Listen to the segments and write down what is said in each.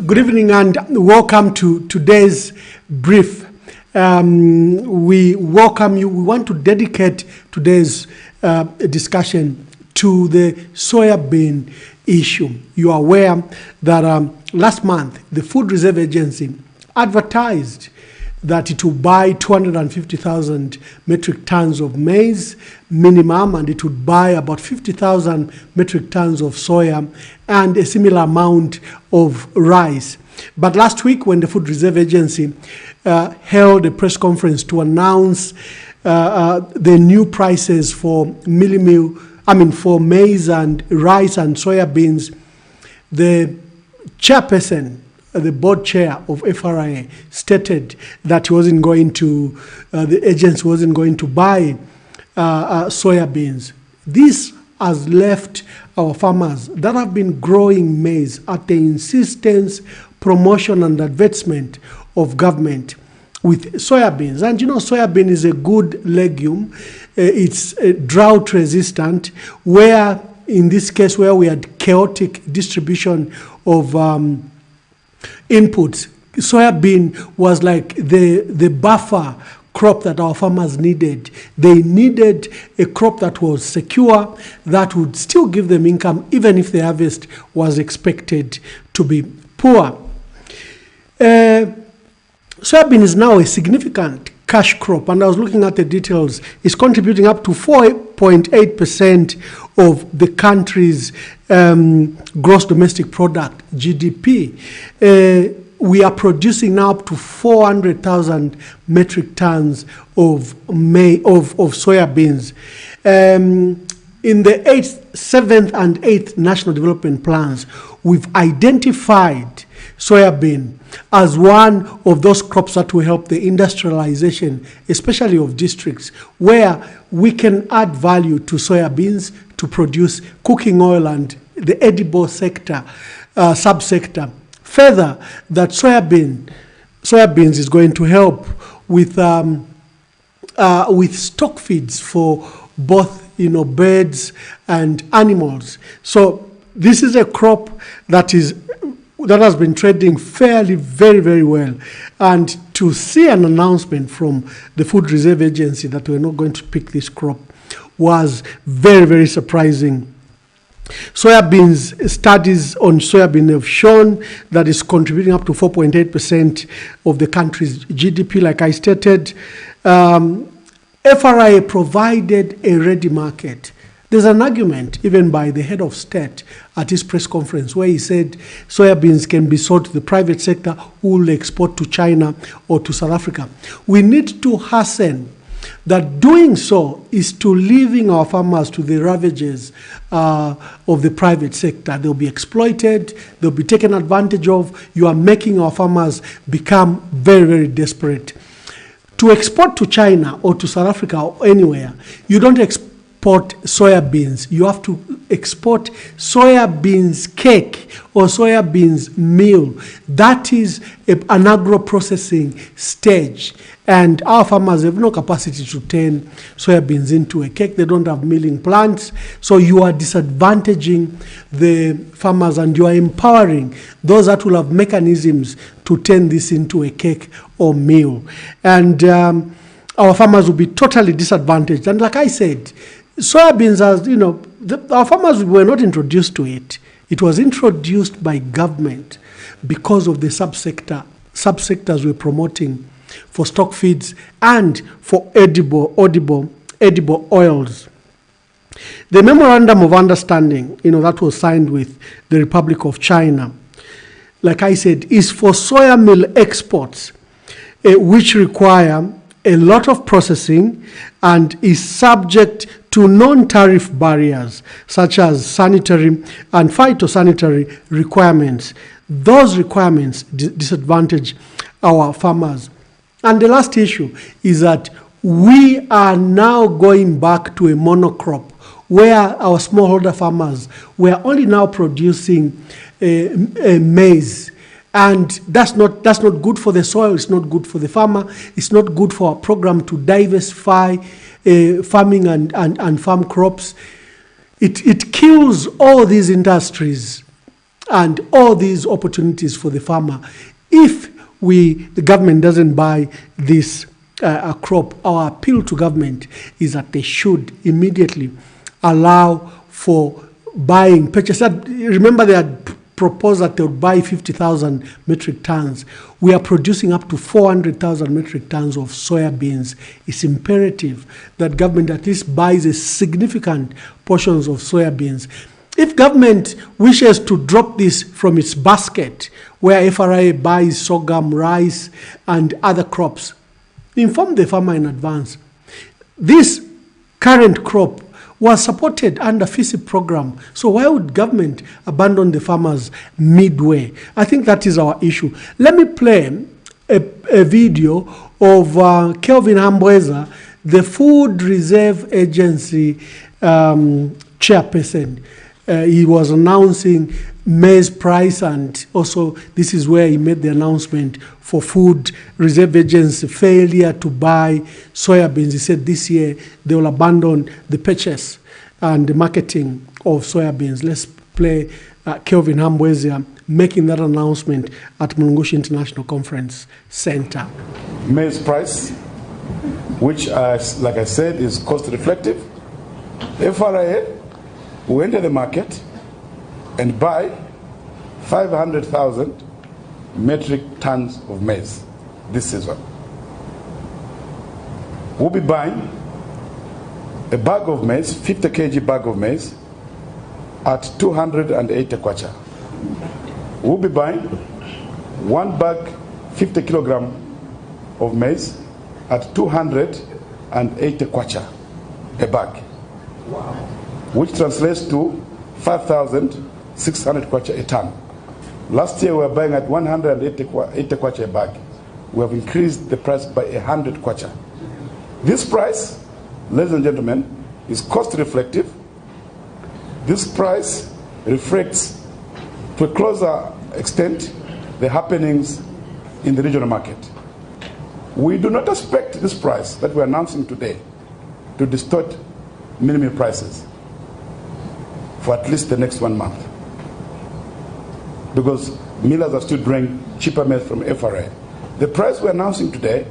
Good evening and welcome to today's brief. We welcome you. We want to dedicate today's discussion to the soya bean issue. You are aware that last month the Food Reserve Agency advertised that it will buy 250,000 metric tons of maize minimum, and it would buy about 50,000 metric tons of soya and a similar amount of rice. But last week, when the Food Reserve Agency held a press conference to announce the new prices for for maize and rice and soya beans, the chairperson, the board chair of FRA, stated that he wasn't going to, the agency wasn't going to buy soya beans. This has left our farmers that have been growing maize at the insistence, promotion and advertisement of government with soya beans. And you know, soya bean is a good legume. It's drought resistant, where in this case where we had chaotic distribution of inputs, soya bean was like the buffer crop that our farmers needed. They needed a crop that was secure, that would still give them income even if the harvest was expected to be poor. Soybean is now a significant cash crop, and I was looking at the details. It's contributing up to 4.8% of the country's gross domestic product, GDP. We are producing now up to 400,000 metric tons of soya beans. In the 7th and 8th National Development Plans, we've identified soya bean as one of those crops that will help the industrialization, especially of districts, where we can add value to soya beans to produce cooking oil and the edible sector, subsector. Further, that soya beans is going to help with stock feeds for both birds and animals. So this is a crop that has been trading fairly very, very well. And to see an announcement from the Food Reserve Agency that we're not going to pick this crop was very, very surprising. Soya beans, studies on soya bean have shown that it's contributing up to 4.8% of the country's GDP, like I stated. FRA provided a ready market. There's an argument even by the head of state at his press conference where he said soya beans can be sold to the private sector who will export to China or to South Africa. We need to hasten that doing so is to leaving our farmers to the ravages of the private sector. They'll be exploited, they'll be taken advantage of. You are making our farmers become very, very desperate. To export to China or to South Africa or anywhere, you don't export soya beans. You have to export soya beans cake or soya beans meal. That is an agro-processing stage. And our farmers have no capacity to turn soya beans into a cake. They don't have milling plants. So you are disadvantaging the farmers and you are empowering those that will have mechanisms to turn this into a cake or meal. And our farmers will be totally disadvantaged. And like I said, soya beans, our farmers were not introduced to it. It was introduced by government because of the subsectors we're promoting for stock feeds and for edible oils. The memorandum of understanding, that was signed with the Republic of China, like I said, is for soya meal exports, which require a lot of processing and is subject to non-tariff barriers such as sanitary and phytosanitary requirements. Those requirements disadvantage our farmers. And the last issue is that we are now going back to a monocrop where our smallholder farmers were only now producing maize. And that's not good for the soil, it's not good for the farmer, it's not good for our program to diversify farming and farm crops. It kills all these industries and all these opportunities for the farmer if the government doesn't buy this crop. Our appeal to government is that they should immediately allow for buying, purchase. Remember, they had proposed that they would buy 50,000 metric tons. We are producing up to 400,000 metric tons of soya beans. It's imperative that government at least buys a significant portions of soya beans. If government wishes to drop this from its basket, where FRA buys sorghum, rice, and other crops, inform the farmer in advance. This current crop was supported under FISI program. So why would government abandon the farmers midway? I think that is our issue. Let me play a video of Kelvin Hambweza, the Food Reserve Agency chairperson. He was announcing maize price, and also this is where he made the announcement for Food Reserve Agency failure to buy soya beans. He said this year they will abandon the purchase and the marketing of soya beans. Let's play Kelvin Hambweza making that announcement at Mulungushi International Conference Center. Maize price, which like I said is cost reflective. FRA will enter the market and buy 500,000 metric tons of maize this season. We'll be buying a bag of maize, 50 kg bag of maize, at 280 kwacha. We'll be buying one bag, 50 kilogram of maize at 280 kwacha a bag. Wow. Which translates to 5,600 kwacha a ton. Last year we were buying at 180 kwacha a bag. We have increased the price by 100 kwacha. This price, ladies and gentlemen, is cost reflective. This price reflects to a closer extent the happenings in the regional market. We do not expect this price that we're announcing today to distort minimum prices for at least the next 1 month, because millers are still drawing cheaper maize from FRA. The price we're announcing today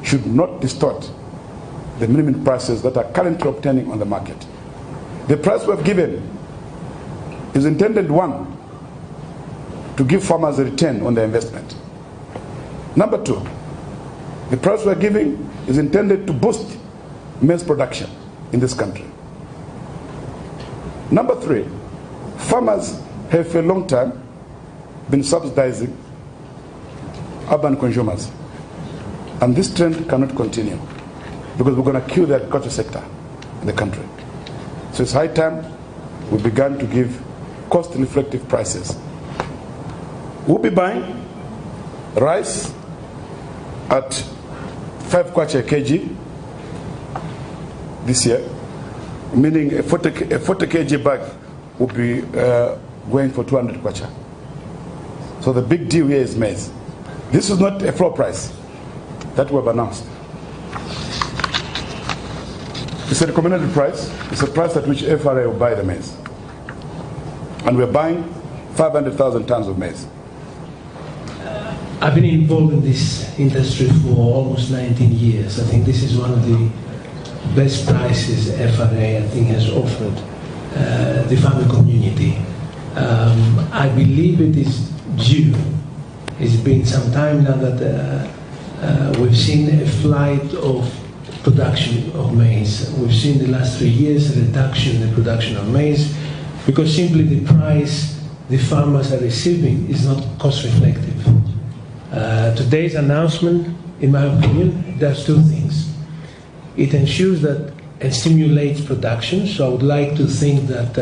should not distort the minimum prices that are currently obtaining on the market. The price we have given is intended, one, to give farmers a return on their investment. Number two, the price we're giving is intended to boost maize production in this country. Number three, farmers have for a long time been subsidizing urban consumers. And this trend cannot continue, because we're going to kill the agriculture sector in the country. So it's high time we began to give cost-reflective prices. We'll be buying rice at 5 kwacha a kg this year, meaning a 40 kg bag will be going for 200 kwacha. So the big deal here is maize. This is not a floor price that we have announced. It's a recommended price. It's a price at which FRA will buy the maize. And we're buying 500,000 tons of maize. I've been involved in this industry for almost 19 years. I think this is one of the best prices FRA, I think, has offered the farming community. I believe it is due. It's been some time now that we've seen a flight of production of maize. We've seen the last 3 years a reduction in the production of maize because simply the price the farmers are receiving is not cost reflective. Today's announcement, in my opinion, does two things. It ensures that and stimulates production, so I would like to think that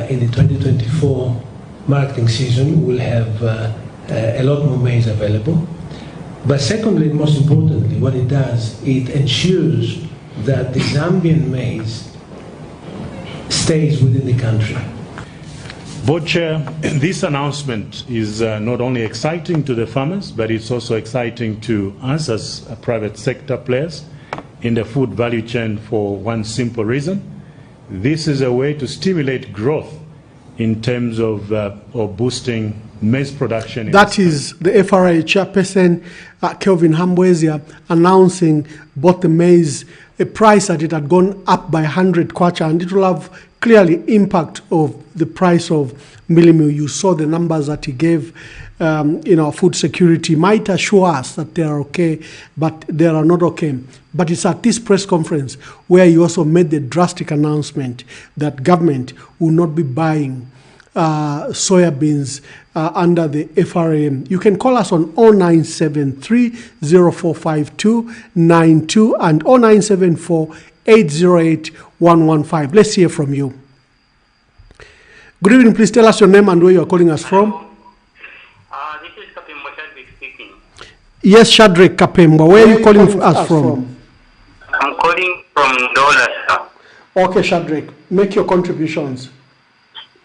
in the 2024 marketing season we'll have a lot more maize available. But secondly, and most importantly, what it does, it ensures that the Zambian maize stays within the country. Board Chair, this announcement is not only exciting to the farmers, but it's also exciting to us as private sector players in the food value chain for one simple reason. This is a way to stimulate growth in terms of boosting maize production. That is the FRA chairperson, Kelvin Hambwezia, announcing both the maize, a price that it had gone up by 100 kwacha, and it will have clearly impact of the price of milling meal. You saw the numbers that he gave. Food security might assure us that they are okay, but they are not okay. But it's at this press conference where he also made the drastic announcement that government will not be buying soya beans under the FRAM. You can call us on 0973 045292 and 0974 808 115. Let's hear from you. Good evening. Please tell us your name and where you are calling us from. This is Kapembo Shadrack speaking. Yes, Shadrack Kapembo. Where are you calling us from? I'm calling from Dola, sir. Okay, Shadrack. Make your contributions.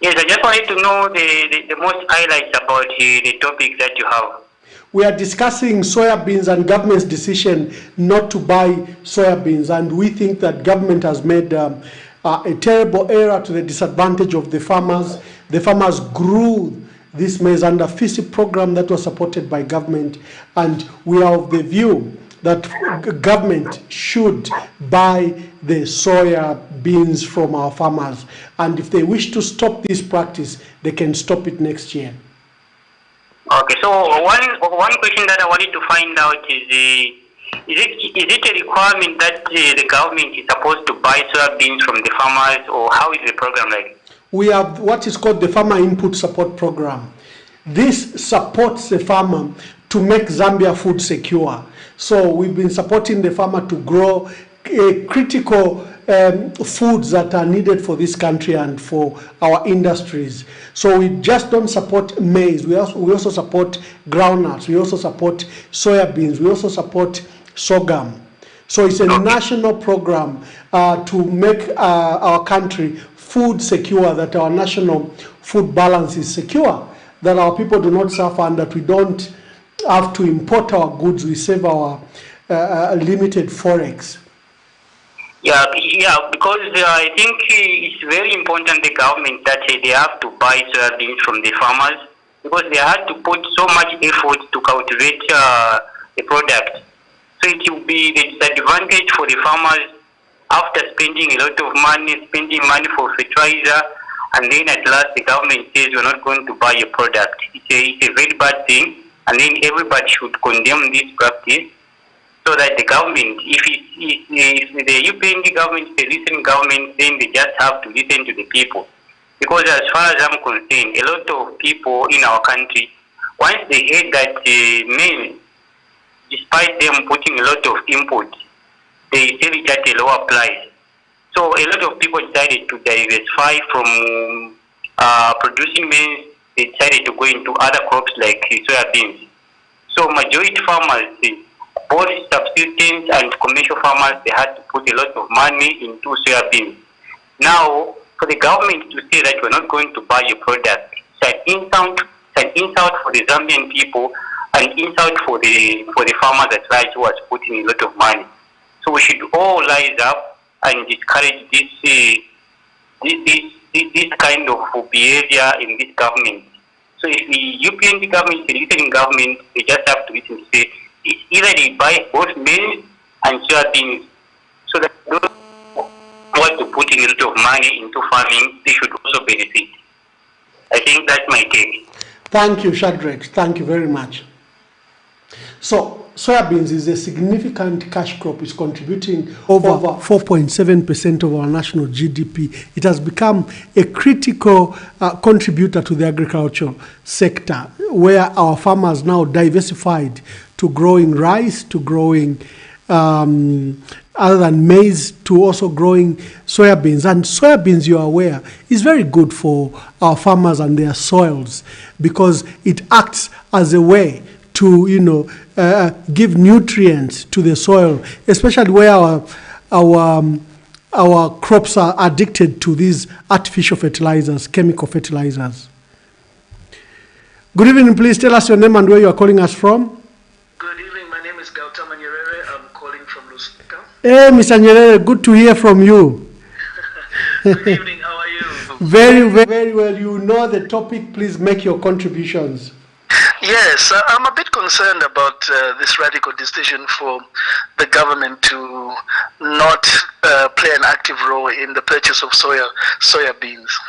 Yes, I just wanted to know the most highlights about the topic that you have. We are discussing soya beans and government's decision not to buy soya beans, and we think that government has made a terrible error to the disadvantage of the farmers. The farmers grew this maize under FISI program that was supported by government, and we are of the view that government should buy the soya beans from our farmers, and if they wish to stop this practice, they can stop it next year. Okay, so one question that I wanted to find out is it a requirement that the government is supposed to buy soya beans from the farmers, or how is the program like? We have what is called the Farmer Input Support Program. This supports the farmer to make Zambia food secure. So we've been supporting the farmer to grow critical foods that are needed for this country and for our industries. So we just don't support maize. We also support groundnuts. We also support soya beans. We also support sorghum. So it's a national program to make our country food secure, that our national food balance is secure, that our people do not suffer, and that we don't have to import our goods. We save our limited forex. Yeah, because I think it's very important the government that they have to buy soya beans from the farmers, because they had to put so much effort to cultivate the product. So it will be the disadvantage for the farmers after spending a lot of money, for fertilizer, and then at last the government says we're not going to buy your product. It's a very bad thing, and then everybody should condemn this practice, so that the government, if the UPND government is a listening government, then they just have to listen to the people. Because as far as I'm concerned, a lot of people in our country, once they heard that maize, despite them putting a lot of input, they sell it at a lower price. So a lot of people decided to diversify from producing maize. They decided to go into other crops like soya beans. So majority farmers, both subsistence and commercial farmers, they had to put a lot of money into soya beans. Now, for the government to say that we're not going to buy your product, it's an insult for the Zambian people, and insult for the farmers at large who are putting a lot of money. So we should all rise up and discourage this kind of behavior in this government. So if the UPND government, the listening government, they just have to listen to say, it's either they buy both maize and soya beans, so that those who want to put in a lot of money into farming, they should also benefit. I think that's my take. Thank you, Shadrack. Thank you very much. So soya beans is a significant cash crop. It's contributing over 4.7% of our national GDP. It has become a critical contributor to the agricultural sector, where our farmers now diversified to growing rice, to growing other than maize, to also growing soya beans. And soya beans, you are aware, is very good for our farmers and their soils, because it acts as a way to, give nutrients to the soil, especially where our crops are addicted to these artificial fertilizers, chemical fertilizers. Good evening, please tell us your name and where you are calling us from. Good evening, my name is Gautama Nyerere. I'm calling from Lusaka. Hey, Mr. Nyerere, good to hear from you. Good evening, how are you? Very, very well. You know the topic, please make your contributions. Yes, I'm a bit concerned about this radical decision for the government to not play an active role in the purchase of soya beans.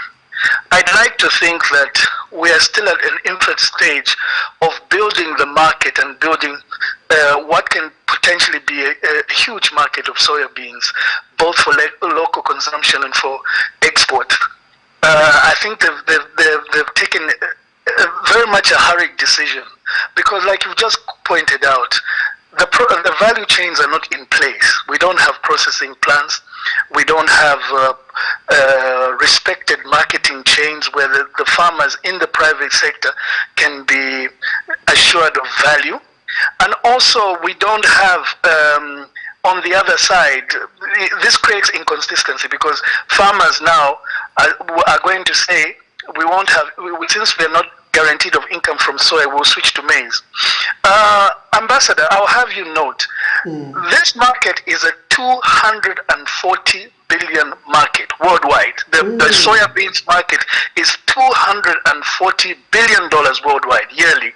I'd like to think that we are still at an infant stage of building the market and building what can potentially be a huge market of soya beans, both for local consumption and for export. I think they've taken very much a hurried decision, because, like you just pointed out, the value chains are not in place. We don't have processing plants. We don't have respected marketing chains where the farmers in the private sector can be assured of value. And also, we don't have, on the other side, this creates inconsistency, because farmers now are going to say, we won't have, since we're not guaranteed of income from soy, we'll switch to maize. Ambassador, I'll have you note, this market is a 240 billion market worldwide. The soya beans market is $240 billion worldwide yearly.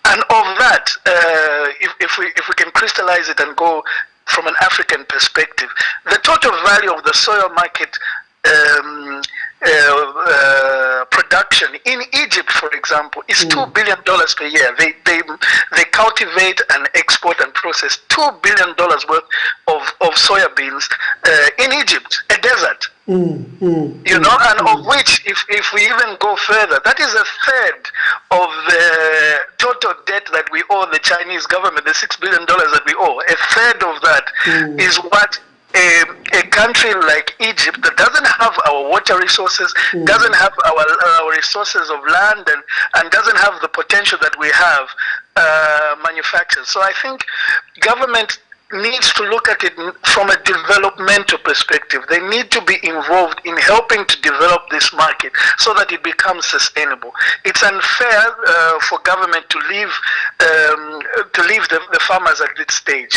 And of that, if we can crystallize it and go from an African perspective, the total value of the soya market production in Egypt, for example, is $2 billion per year. They cultivate and export and process $2 billion worth of soya beans in Egypt, a desert. And of which, if we even go further, that is a third of the total debt that we owe the Chinese government, the $6 billion that we owe. A third of that is what a country like Egypt, that doesn't have our water resources, doesn't have our resources of land, and doesn't have the potential that we have, manufactures. So I think government needs to look at it from a developmental perspective. They need to be involved in helping to develop this market so that it becomes sustainable. It's unfair for government to leave the farmers at this stage.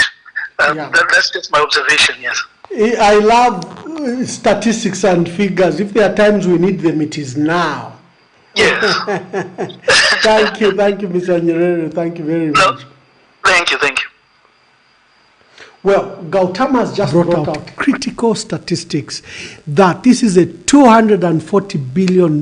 That's just my observation, yes. I love statistics and figures. If there are times we need them, it is now. Yes. Thank you, Mr. Nyerere. Thank you very much. Thank you. Well, Gautama has just brought out critical statistics that this is a $240 billion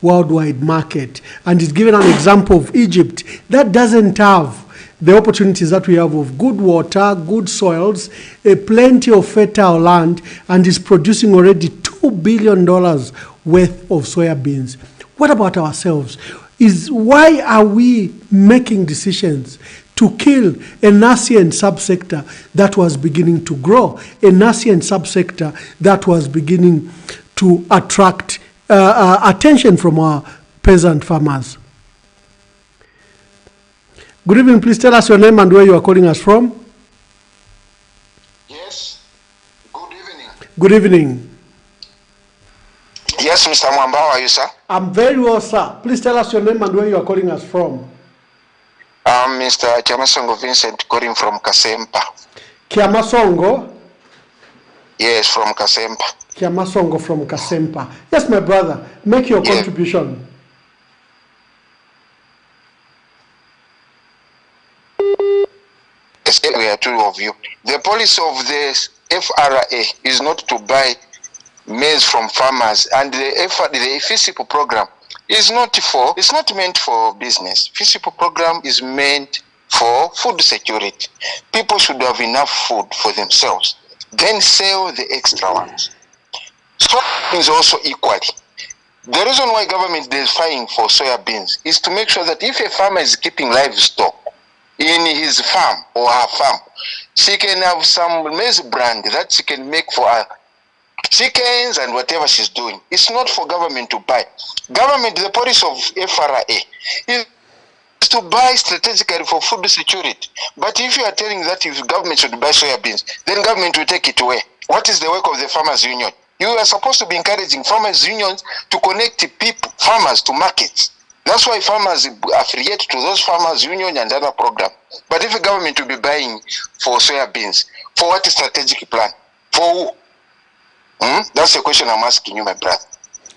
worldwide market, and he's given an example of Egypt that doesn't have the opportunities that we have of good water, good soils, plenty of fertile land, and is producing already $2 billion worth of soya beans. What about ourselves? Why are we making decisions to kill a nascent subsector that was beginning to grow, a nascent subsector that was beginning to attract attention from our peasant farmers? Good evening, please tell us your name and where you are calling us from. Yes, good evening. Good evening. Yes, Mr. Mwamba, how are you, sir? I'm very well, sir. Please tell us your name and where you are calling us from. I'm Mr. Kiamasongo Vincent, calling from Kasempa. Kiamasongo? Yes, from Kasempa. Kiamasongo from Kasempa. Yes, my brother, make your contribution. We are two of you. The policy of the FRA is not to buy maize from farmers, and the FISIP program is not meant for business. FISIP program is meant for food security. People should have enough food for themselves, then sell the extra ones. Soybeans also equally. The reason why government is fighting for soya beans is to make sure that if a farmer is keeping livestock in his farm or her farm, she can have some maize brand that she can make for her chickens and whatever she's doing. It's not for government to buy. Government, the policy of FRA is to buy strategically for food security. But if you are telling that if government should buy soya beans, then government will take it away. What is the work of the farmers union? You are supposed to be encouraging farmers unions to connect people, farmers to markets. That's why farmers affiliate to those farmers union and other programs. But if the government will be buying for soya beans, for what strategic plan? For who? That's the question I'm asking you, my brother.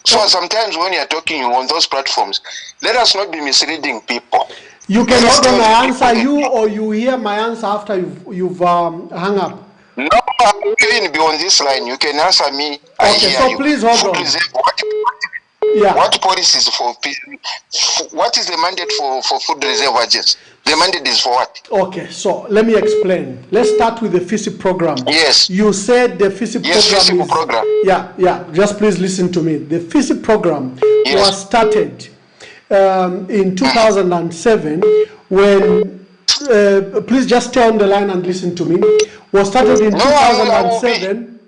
So sometimes when you're talking on those platforms, let us not be misleading people. You can hold on my answer, you, or you hear my answer after you've hung up. No, you can be on this line. You can answer me. Okay, so please hold on. What policies for? What is the mandate for food reserve agents? The mandate is for what? Okay, so let me explain. Let's start with the FISIP program. Yes. You said the FISIP program. Yeah. Just please listen to me. The FISIP program was started in 2007 when. Please just stay on the line and listen to me. Was started in 2007.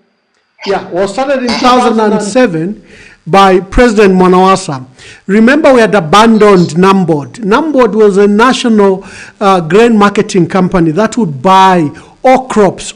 Was started in 2007 by President Mwanawasa. Remember, we had abandoned NAMBOD. NAMBOD was a national grain marketing company that would buy all crops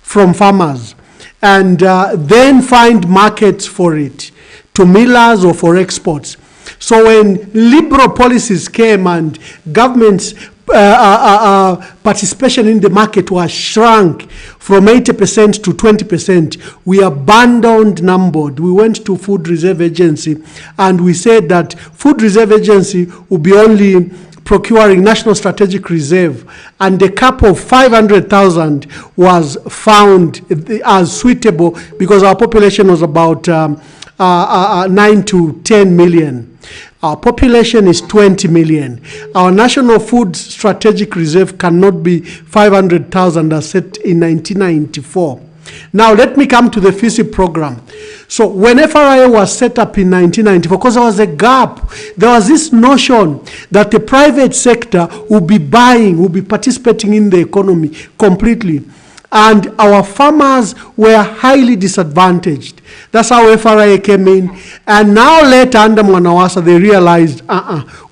from farmers and then find markets for it, to millers or for exports. So when liberal policies came and government's participation in the market was shrunk from 80% to 20%, we abandoned NAMBOD. We went to Food Reserve Agency and we said that Food Reserve Agency will be only procuring National Strategic Reserve, and the cap of 500,000 was found as suitable because our population was about 9 to 10 million. Our population is 20 million. Our National Food Strategic Reserve cannot be 500,000 as set in 1994. Now let me come to the FISIP program. So when FRA was set up in 1994, because there was a gap, there was this notion that the private sector will be participating in the economy completely. And our farmers were highly disadvantaged. That's how FRA came in. And now later under Mwanawasa, they realized,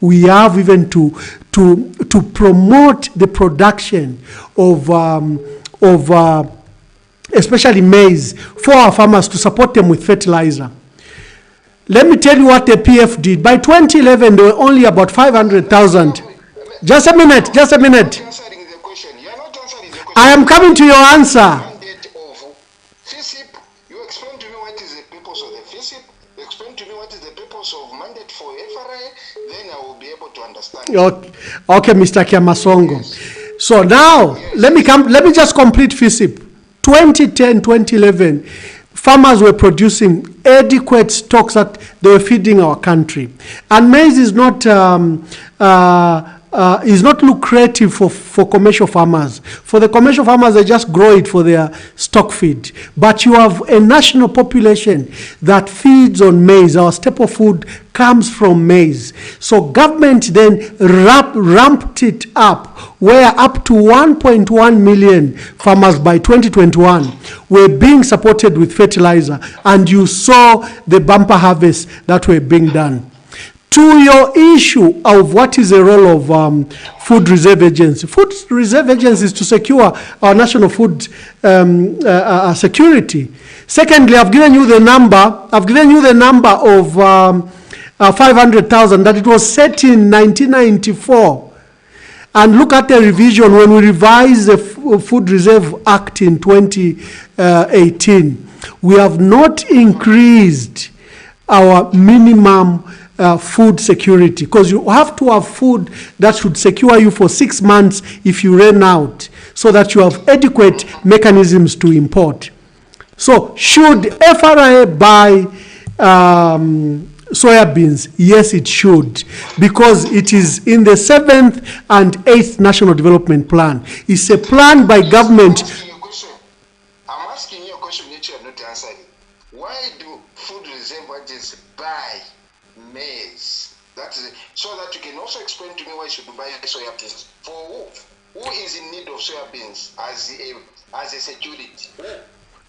we have even to promote the production of especially maize for our farmers, to support them with fertilizer. Let me tell you what the PF did. By 2011, there were only about 500,000. Just a minute. I am coming to your answer. FISIP, you explain to me what is the purpose of the FISIP, explain to me what is the purpose of mandate for FRA, then I will be able to understand. Okay, Mr. Kiamasongo. So now, let me just complete FISIP. 2010, 2011, farmers were producing adequate stocks that they were feeding our country. And maize is not lucrative for commercial farmers. For the commercial farmers, they just grow it for their stock feed. But you have a national population that feeds on maize. Our staple food comes from maize. So government then ramped it up, where up to 1.1 million farmers by 2021 were being supported with fertilizer. And you saw the bumper harvests that were being done. To your issue of what is the role of Food Reserve Agency. Food Reserve Agency is to secure our national food security. Secondly, I've given you the number of 500,000 that it was set in 1994. And look at the revision when we revised the Food Reserve Act in 2018. We have not increased our minimum food security, because you have to have food that should secure you for 6 months if you run out, so that you have adequate mechanisms to import. So should FRA buy soya beans? Yes, it should, because it is in the 7th and 8th National Development Plan. It's a plan by government. I'm asking you a question that you have not answered. Why do food reserve agencies buy maize? That is so that you can also explain to me why you should buy soya beans. For who? Who is in need of soya beans as a security?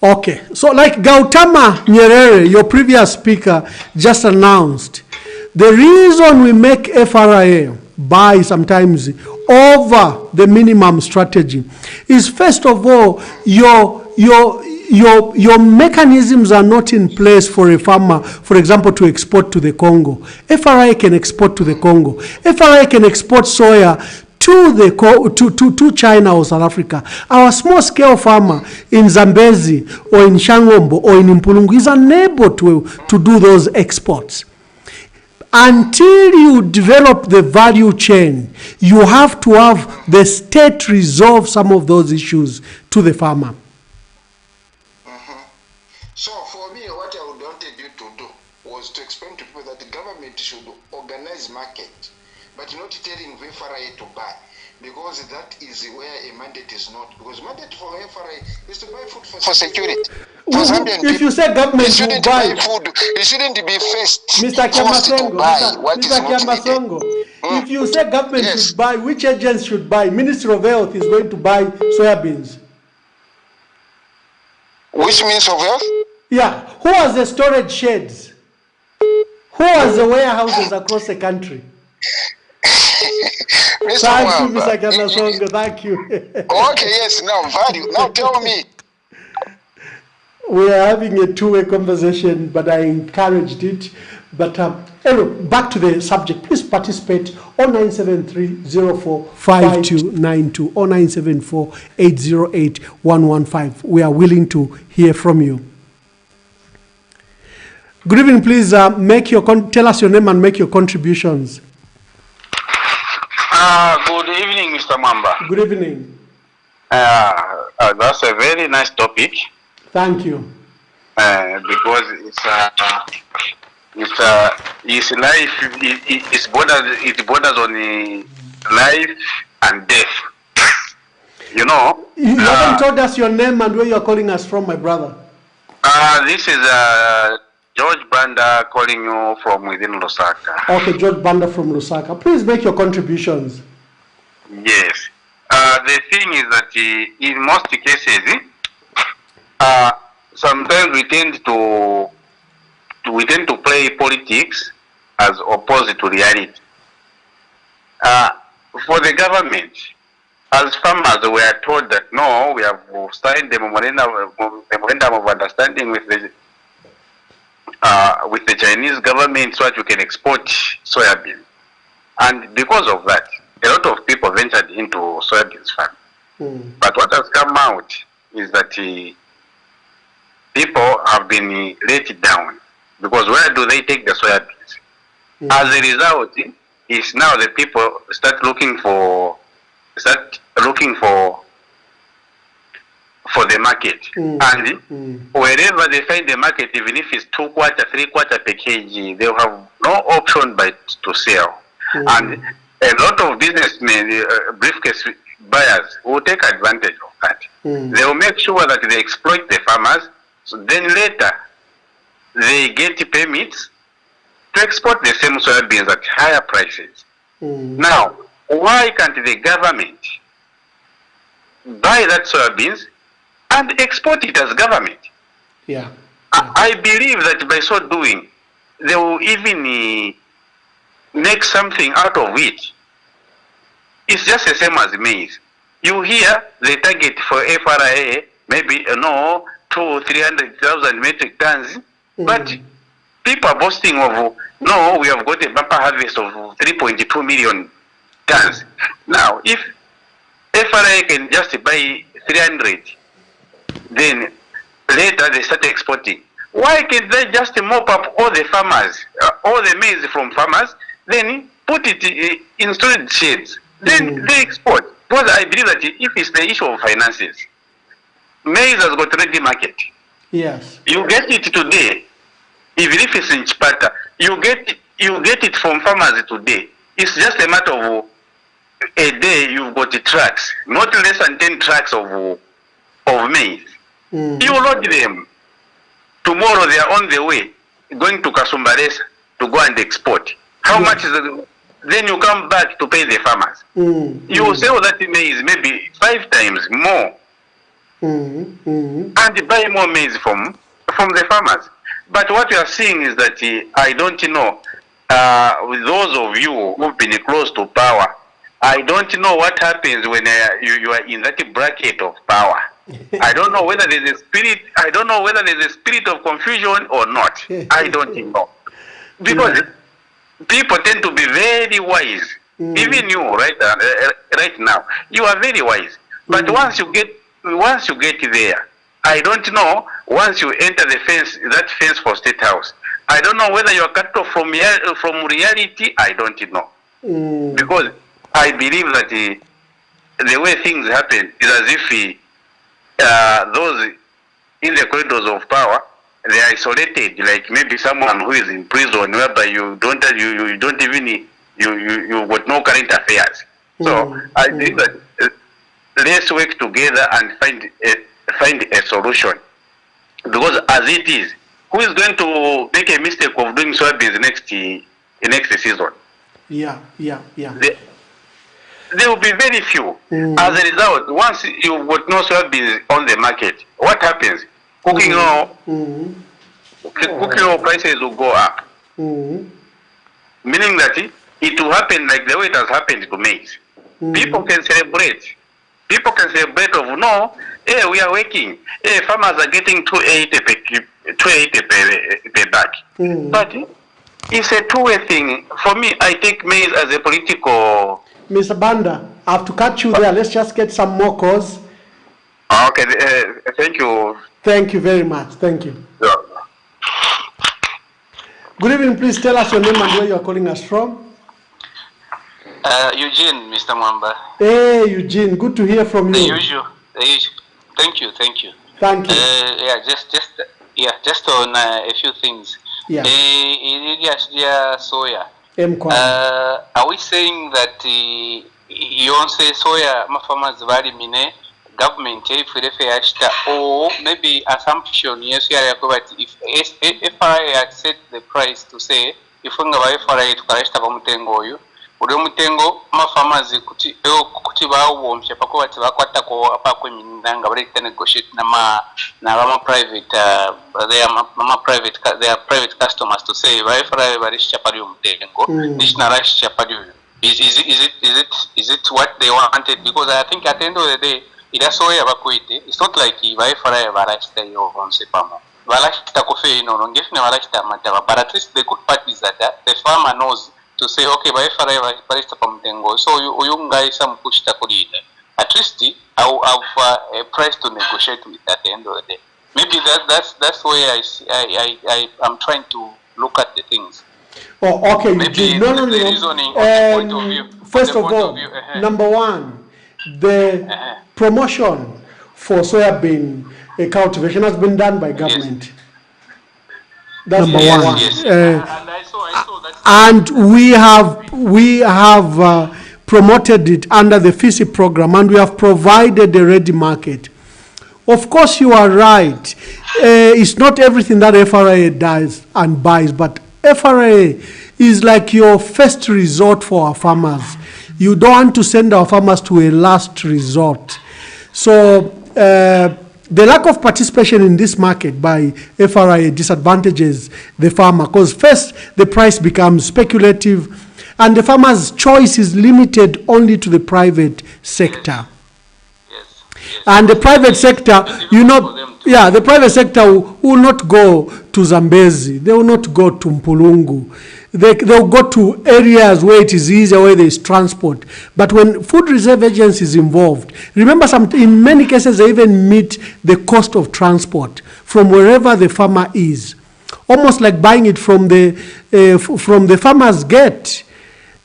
Okay, so like Gautama Nyerere, your previous speaker, just announced, the reason we make FRA buy sometimes over the minimum strategy is, first of all, your mechanisms are not in place for a farmer, for example, to export to the Congo. FRA can export to the Congo. FRA can export soya to China or South Africa. Our small-scale farmer in Zambezi or in Shangombo or in Mpulungu is unable to do those exports. Until you develop the value chain, you have to have the state resolve some of those issues to the farmer. So for me, what I would wanted you to do was to explain to people that the government should organize market, but not telling FRA to buy, because that is where a mandate is not. Because mandate for FRA is to buy food for security. For Zambian if you say government should buy food, it shouldn't be first Mr. Kiamasongo, if you say government should buy, which agents should buy? Ministry of Health is going to buy soya beans. Which Ministry of Health? Yeah. Who has the storage sheds? Who has the warehouses across the country? Thank you, Mr. Kiamasongo. Thank you. Okay, yes, now value. Now tell me. We are having a two-way conversation, but I encouraged it. But anyway, back to the subject. Please participate on 973-04-5292 or 974-808-115. We are willing to hear from you. Good evening. Please tell us your name and make your contributions. Good evening, Mr. Mamba. Good evening. That's a very nice topic. Thank you. Because it's life. It borders on life and death. You know. You haven't told us your name and where you are calling us from, my brother. This is George Banda calling you from within Lusaka. Okay, George Banda from Lusaka. Please make your contributions. Yes. The thing is that in most cases, sometimes we tend to play politics as opposed to reality. For the government, as farmers, we are told that no, we have signed the memorandum of understanding with the Chinese government so that you can export soybean. And because of that, a lot of people ventured into soybeans farming. But what has come out is that people have been let down, because where do they take the soybeans? As a result, is now the people start looking for the market, and wherever they find the market, even if it's 2 quarter, 3 quarter per kg, they have no option but to sell. And a lot of businessmen, briefcase buyers, will take advantage of that. They will make sure that they exploit the farmers. So then later, they get permits to export the same soybeans at higher prices. Now, why can't the government buy that soybeans and export it as government? Yeah. I believe that by so doing, they will even make something out of it. It's just the same as maize. You hear the target for FRA, maybe 200,000 or 300,000 metric tons, but people are boasting of, no, we have got a bumper harvest of 3.2 million tons. Now, if FRA can just buy 300, then later they start exporting. Why can't they just mop up all the farmers, all the maize from farmers, then put it in storage sheds, then they export? Because I believe that if it's the issue of finances, maize has got ready market. Yes. You get it today, even if it's in Chipata. You get it from farmers today. It's just a matter of a day you've got the trucks, not less than 10 trucks of maize. You load them. Tomorrow they are on the way, going to Kasumbalesa to go and export. How much is it? Then you come back to pay the farmers. You sell that maize maybe 5 times more. And buy more maize from the farmers. But what you are seeing is that I don't know, with those of you who've been close to power, I don't know what happens when you are in that bracket of power. I don't know whether there's a spirit. I don't know whether there's a spirit of confusion or not. I don't know, because people tend to be very wise. Even you, right now, you are very wise. But once you get there, I don't know. Once you enter the fence, that fence for State House, I don't know whether you are cut off from reality. I don't know, because I believe that the way things happen is as if those in the corridors of power, they are isolated, like maybe someone who is in prison, whereby you don't even you got no current affairs. So I think that let's work together and find a solution, because as it is, who is going to make a mistake of doing soybeans next season? There will be very few. As a result, once you've got no soybeans on the market, what happens? Cooking oil prices will go up. Meaning that it will happen like the way it has happened to maize. People can celebrate. People can celebrate of, no, hey, we are working. Hey, farmers are getting 280 per bag. But it's a two-way thing. For me, I take maize as a political... Mr. Banda, I have to cut you there. Let's just get some more calls. Okay, thank you. Thank you very much. Thank you. Yeah. Good evening. Please tell us your name and where you are calling us from. Eugene, Mr. Mwamba. Hey, Eugene. Good to hear from you. The usual. Thank you. Thank you. Just on a few things. Yeah. Soya. Are we saying that you don't say soya farmers vary mine government or maybe assumption yes if I had set the price to say if we have FRA to karesta bamutengo oyo uri mutengo farmers kuti bawomsha pako bati bakwata ko apakwe minanga bari negotiate na private their private customers to say FRA bari chapari mutengo this na rush chapari is it what they wanted? Because I think at the end of the day it's not like FRA barashita yo onse pamo barashita kofe no ngefne barashita mataba, but at least the good part is that the farmer knows to say, okay, by FRA barista pamutengo, so you guys some push takurida. At least I have a price to negotiate with at the end of the day. Maybe that's where I'm trying to look at the things. Oh, okay. Maybe no. Point of view. First of all, number one, the promotion for soybean cultivation has been done by government. Yes. That's number one. Yes. And I saw that. And we have promoted it under the FISI program, and we have provided a ready market. Of course, you are right. It's not everything that FRA does and buys, but FRA is like your first resort for our farmers. You don't want to send our farmers to a last resort. So the lack of participation in this market by FRA disadvantages the farmer, because first the price becomes speculative and the farmer's choice is limited only to the private sector. Yes. And the private sector, the private sector will not go to Zambezi, they will not go to Mpulungu. They'll go to areas where it is easier, where there is transport. But when Food Reserve Agency is involved, remember in many cases they even meet the cost of transport from wherever the farmer is, almost like buying it from the farmer's gate.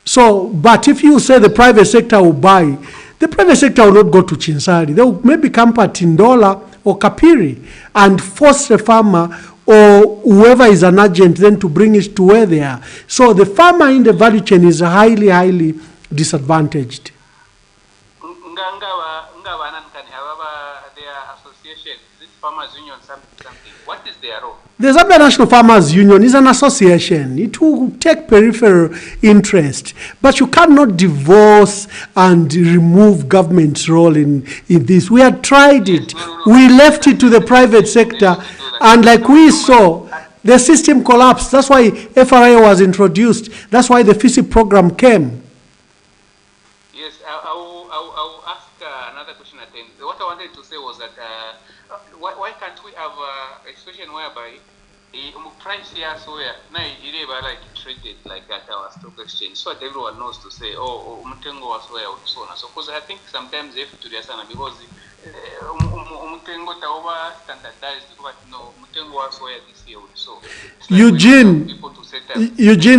So, but if you say the private sector will buy, the private sector will not go to Chinsari. They will maybe camp at Tindola or Kapiri and force the farmer or whoever is an agent then to bring it to where they are. So the farmer in the value chain is highly, highly disadvantaged. Their association, this farmers union, something. What is their role? The Zambia National Farmers Union is an association. It will take peripheral interest, but you cannot divorce and remove government's role in this. We had tried it. We left it to the private sector, and like we saw, the system collapsed. That's why FRA was introduced. That's why the FISI program came. Yes, I will ask another question at the end. What I wanted to say was that why can't we have a situation whereby the price here soya now like traded like at our stock exchange, so that everyone knows to say, oh, umutengo wa soya so on. So because I think sometimes they have to do that because umutengo taoba standardized, but no umutengo wa soya this year so. Eugene,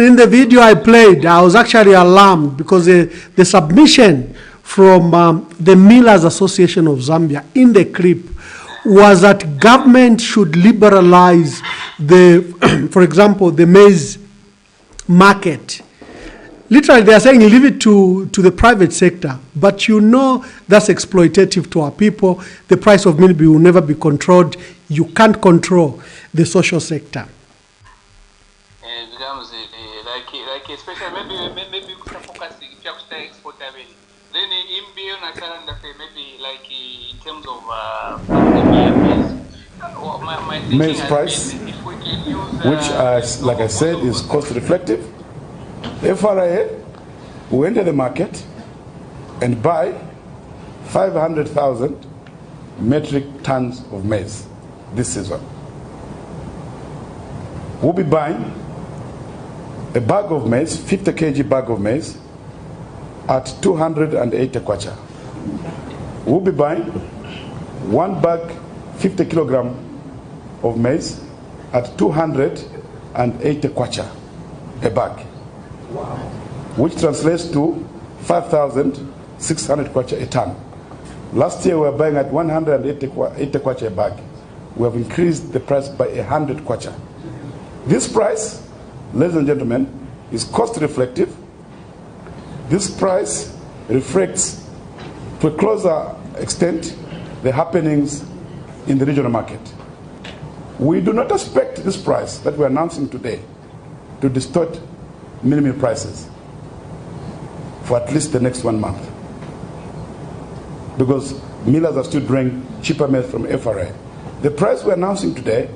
in the video I played, I was actually alarmed because the submission from the Millers Association of Zambia in the clip was that government should liberalize the, for example, the maize market. Literally, they are saying leave it to the private sector, but you know that's exploitative to our people. The price of milk will never be controlled. You can't control the social sector. And it becomes like especially maybe you can focus if you have to export then maybe like in terms of maize price, if we can use, which, like I said, is cost reflective. FRA will enter the market and buy 500,000 metric tons of maize this season. We'll be buying a bag of maize, 50 kg bag of maize, at 280 kwacha. We'll be buying one bag, 50 kilogram of maize at 280 kwacha a bag, which translates to 5,600 kwacha a ton. Last year we were buying at 180 kwacha a bag. We have increased the price by 100 kwacha. This price, ladies and gentlemen, is cost reflective. This price reflects, to a closer extent, the happenings in the regional market. We do not expect this price that we're announcing today to distort minimum prices for at least the next 1 month, because millers are still drawing cheaper maize from FRA. The price we're announcing today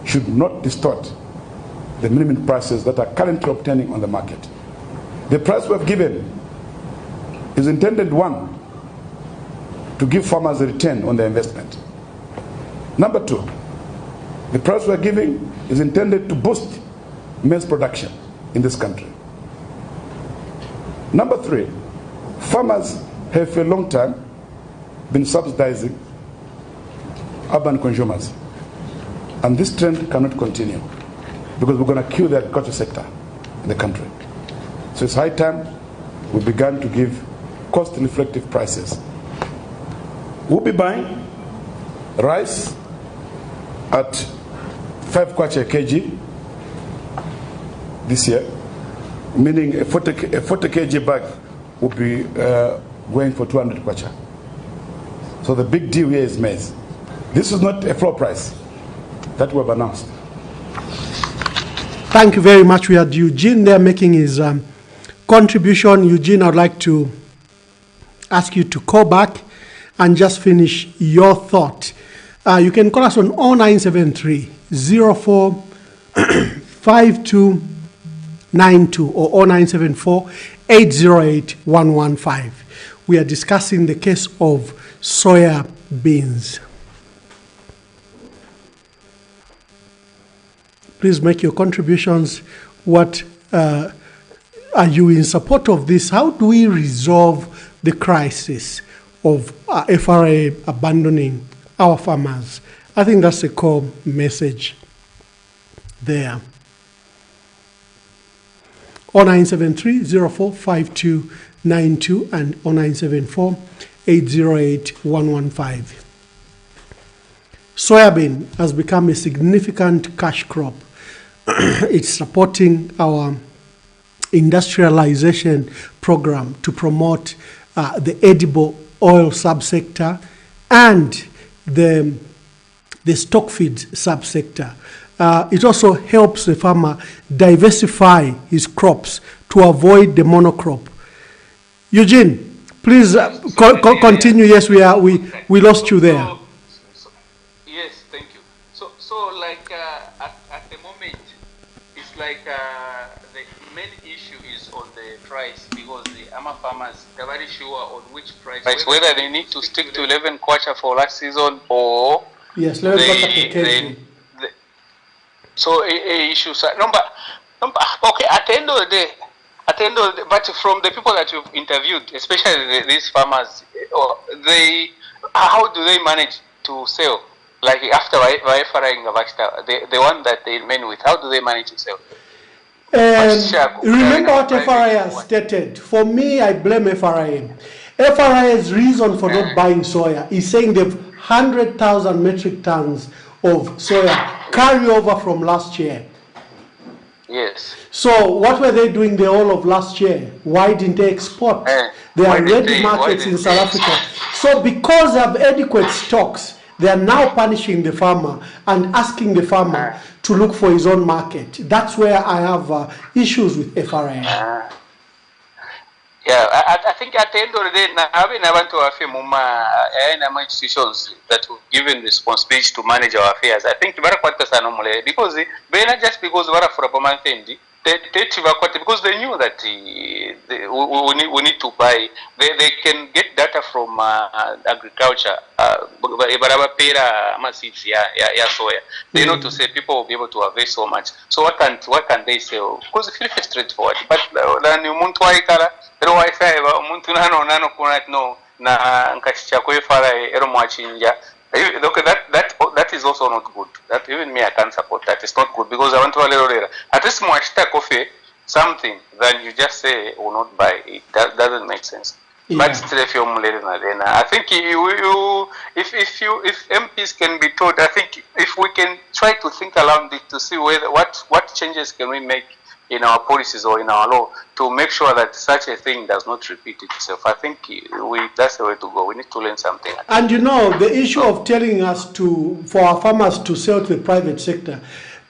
should not distort the minimum prices that are currently obtaining on the market. The price we have given is intended, one, to give farmers a return on their investment. Number two, the price we are giving is intended to boost maize production in this country. Number three, farmers have for a long time been subsidizing urban consumers, and this trend cannot continue because we're going to kill the agriculture sector in the country. So it's high time we began to give cost-reflective prices. We'll be buying rice at 5 kwacha a kg this year, meaning a 40 kg bag will be going for 200 kwacha. So the big deal here is maize. This is not a floor price that we have announced. Thank you very much. We had Eugene there making his contribution. Eugene, I'd like to ask you to call back and just finish your thought. You can call us on 0973 04 5292 or 0974 808 115. We are discussing the case of soya beans. Please make your contributions. What are you in support of this? How do we resolve the crisis of FRA abandoning our farmers? I think that's a core message there. 0973 04 5292 and 0974 808 115. Soybean has become a significant cash crop. It's supporting our industrialization program to promote the edible oil subsector and the stock feed subsector. It also helps the farmer diversify his crops to avoid the monocrop. Eugene, please continue. Yes, we lost you there. Yes, thank you. So like at the moment, it's like the main issue is on the price, because the AMA farmers are very sure on which price, whether they need to stick to 11 kwacha for last season or yes, 11 kwacha per kg. So issues number okay, at the end of the day, but from the people that you've interviewed, especially these farmers, how do they manage to sell? Like after the one that they remain with, how do they manage to sell? Remember what FRA has stated. For me, I blame FRA. FRA's reason for not buying soya is saying they've 100,000 metric tons of soya carry over from last year. Yes. So what were they doing the whole of last year? Why didn't they export? There are ready markets in South Africa. So because they have adequate stocks, they are now punishing the farmer and asking the farmer to look for his own market. That's where I have issues with FRA. Yeah, I think at the end of the day, I want to have institutions that were given responsibility to manage our affairs. I think because just because because they knew that we need to buy. They can get data from agriculture. They know to say people will be able to harvest so much. So what can they sell? Because it's very straightforward. But that is also not good. That even me, I can't support that. It's not good, because I want to at least more coffee something than you just say will not buy it. That doesn't make sense. Yeah. But still, if I think if MPs can be told, I think if we can try to think around it to see what changes can we make in our policies or in our law to make sure that such a thing does not repeat itself. I think that's the way to go. We need to learn something. And you know, the issue of telling us for our farmers to sell to the private sector,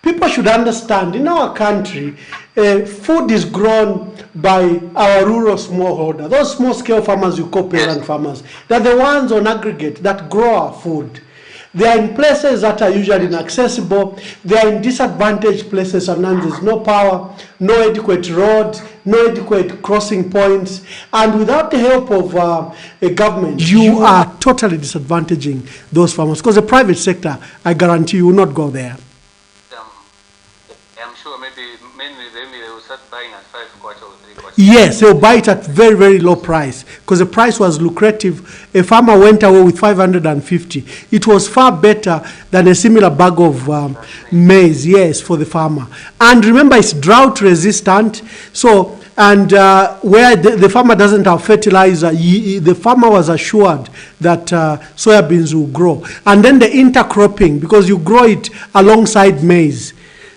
people should understand, in our country, food is grown by our rural smallholder. Those small-scale farmers you call peasant farmers, they're the ones on aggregate that grow our food. They are in places that are usually inaccessible. They are in disadvantaged places, sometimes there's no power, no adequate roads, no adequate crossing points. And without the help of a government, you are totally disadvantaging those farmers. Because the private sector, I guarantee you, will not go there. I'm sure mainly they will start buying at 5 kwacha or 3 kwacha. Yes, they'll buy it at very, very low price, because the price was lucrative. A farmer went away with 550. It was far better than a similar bag of maize, yes, for the farmer. And remember, it's drought resistant. So, and where the farmer doesn't have fertilizer, the farmer was assured that soybeans will grow. And then the intercropping, because you grow it alongside maize.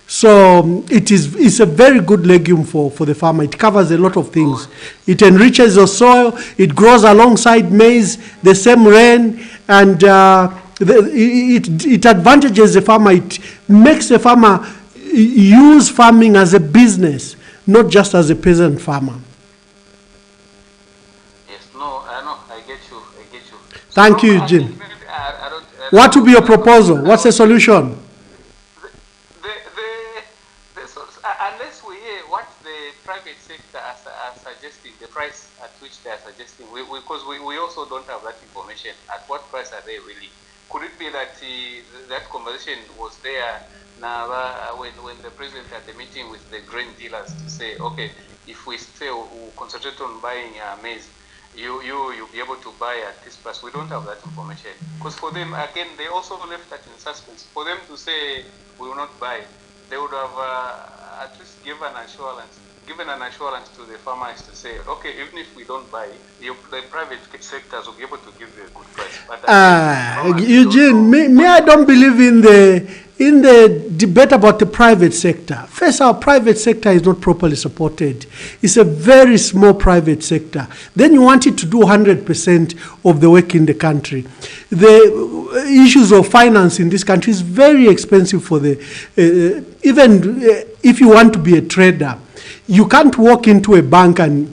So it's a very good legume for the farmer. It covers a lot of things. It enriches the soil. It grows alongside maize, the same rain, and it advantages the farmer. It makes the farmer use farming as a business, not just as a peasant farmer. Yes, no, I get you. Thank you, Eugene. What would be your proposal? What's the solution? Unless we hear what the private sector are suggesting, the price at which they are suggesting, because we also don't have that information. At what price are they really? Could it be that that conversation was there now when the president had the meeting with the grain dealers to say, okay, if we still concentrate on buying maize, you'll be able to buy at this price. We don't have that information. Because for them, again, they also left that in suspense. For them to say we will not buy, they would have at least given assurance given an assurance to the farmers to say, okay, even if we don't buy, the private sectors will be able to give you a good price. But Eugene, me, I don't believe in the debate about the private sector. First, our private sector is not properly supported. It's a very small private sector. Then you want it to do 100% of the work in the country. The issues of finance in this country is very expensive for the, even if you want to be a trader, you can't walk into a bank and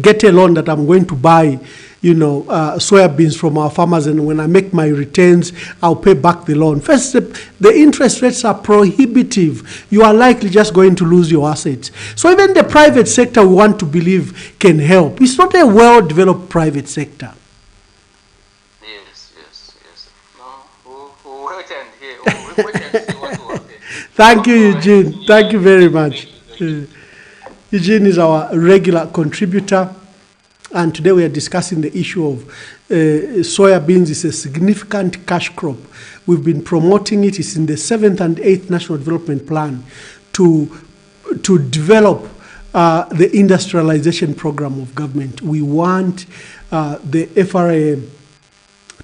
get a loan that I'm going to buy, soya beans from our farmers, and when I make my returns, I'll pay back the loan. First, the interest rates are prohibitive. You are likely just going to lose your assets. So even the private sector we want to believe can help. It's not a well-developed private sector. Yes. No, we'll wait and hear. We'll wait and see what will happen. Thank you, Eugene. Thank you very much. Eugene is our regular contributor, and today we are discussing the issue of soya beans. Is a significant cash crop. We've been promoting it. It's in the 7th and 8th National Development Plan to develop the industrialization program of government. We want the FRA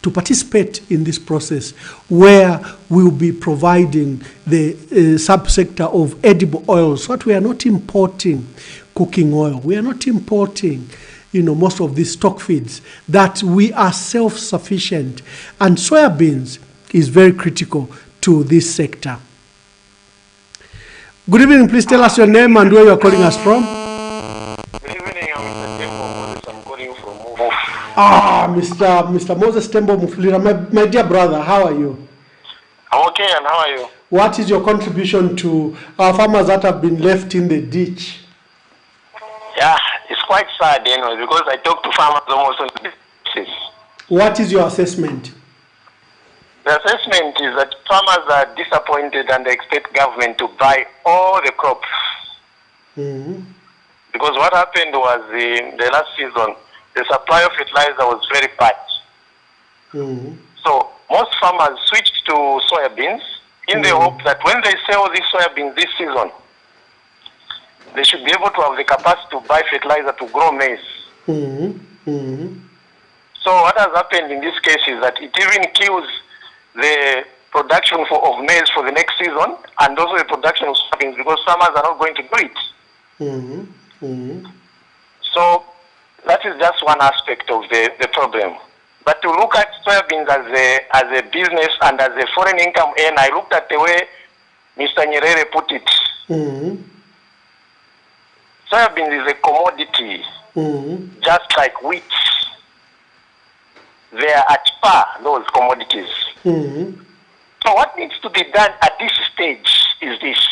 to participate in this process, where we will be providing the subsector of edible oils. So that we are not importing cooking oil. We are not importing, most of these stock feeds, that we are self-sufficient. And soya beans is very critical to this sector. Good evening. Please tell us your name and where you are calling us from. Good evening. I'm calling from Mr. Moses Tembo Mufulira, my dear brother, how are you? I'm okay, and how are you? What is your contribution to our farmers that have been left in the ditch? Yeah, it's quite sad, because I talk to farmers almost on a basis. What is your assessment? The assessment is that farmers are disappointed and they expect government to buy all the crops. Mm-hmm. Because what happened was in the last season, the supply of fertilizer was very bad. Mm-hmm. So most farmers switched to soya beans in the hope that when they sell these soya beans this season, they should be able to have the capacity to buy fertilizer to grow maize. Mm-hmm. Mm-hmm. So what has happened in this case is that it even kills the production of maize for the next season, and also the production of soybeans, because farmers are not going to do it. Mm-hmm. Mm-hmm. So that is just one aspect of the problem. But to look at soybeans as a business and as a foreign income earner, I looked at the way Mr. Nyerere put it. Mm-hmm. Soybeans is a commodity, just like wheat. They are at par, those commodities. Mm-hmm. So what needs to be done at this stage is this.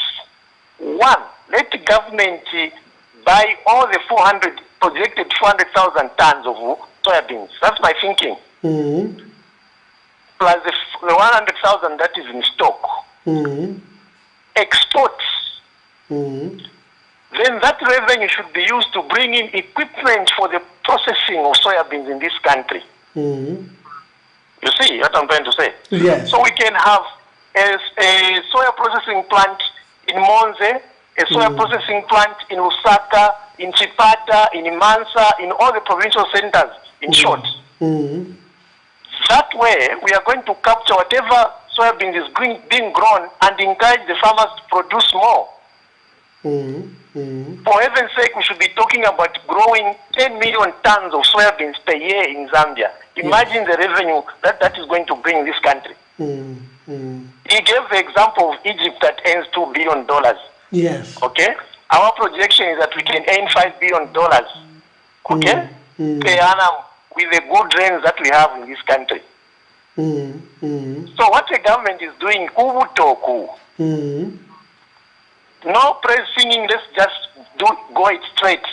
One, let the government buy all the projected 400,000 tons of soybeans. That's my thinking. Mm-hmm. Plus the 100,000 that is in stock. Mm-hmm. Exports. Mm-hmm. Then that revenue should be used to bring in equipment for the processing of soybeans in this country. Mm-hmm. You see what I'm trying to say? Yes. So we can have a soya processing plant in Monze, a soya processing plant in Lusaka, in Chipata, in Mansa, in all the provincial centers, in short. Mm-hmm. That way, we are going to capture whatever soybean is being grown and encourage the farmers to produce more. Mm-hmm. Mm-hmm. For heaven's sake, we should be talking about growing 10 million tons of soybeans per year in Zambia. Imagine the revenue that is going to bring in this country. Mm-hmm. He gave the example of Egypt that earns $2 billion. Yes. Okay? Our projection is that we can earn $5 billion. Okay? Per annum, with the good rains that we have in this country. So what the government is doing, kubutoku. No praise singing, let's just go it straight.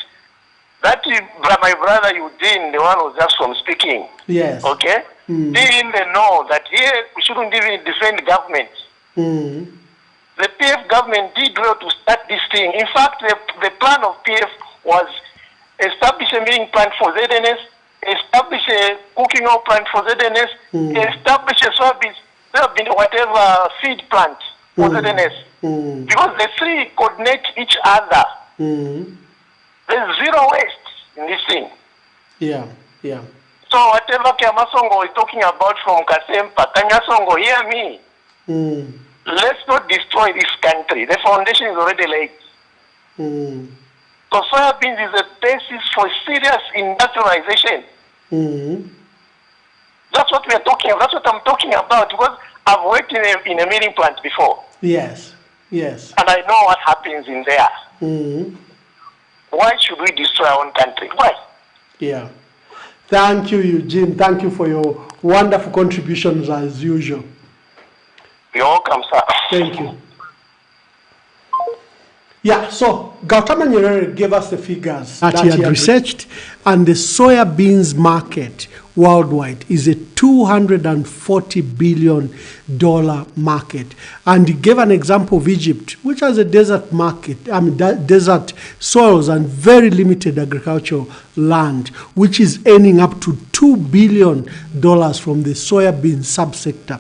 That is, my brother Eugene, the one who was just from speaking. Yes. Okay? Didn't even know that here we shouldn't even defend government. The PF government did well to start this thing. In fact, the plan of PF was establish a milling plant for ZNS, establish a cooking oil plant for ZNS, establish a soybean, whatever feed plant for ZNS. Because the three coordinate each other There's zero waste in this thing. Yeah, yeah. So whatever Kiamasongo is talking about from Kasempa, Kanyasongo, hear me. Let's not destroy this country. The foundation is already laid. So soya beans is a basis for serious industrialization. That's what we are talking about. That's what I'm talking about, because I've worked in a milling plant before. Yes, yes. And I know what happens in there. Why should we destroy our own country? Why? Yeah. Thank you, Eugene. Thank you for your wonderful contributions as usual. You're welcome, sir. Thank you. Yeah, so Gautama Nyerere gave us the figures that he had researched, and the soya beans market worldwide is a $240 billion market. And he gave an example of Egypt, which has a desert market, desert soils and very limited agricultural land, which is earning up to $2 billion from the soya bean subsector.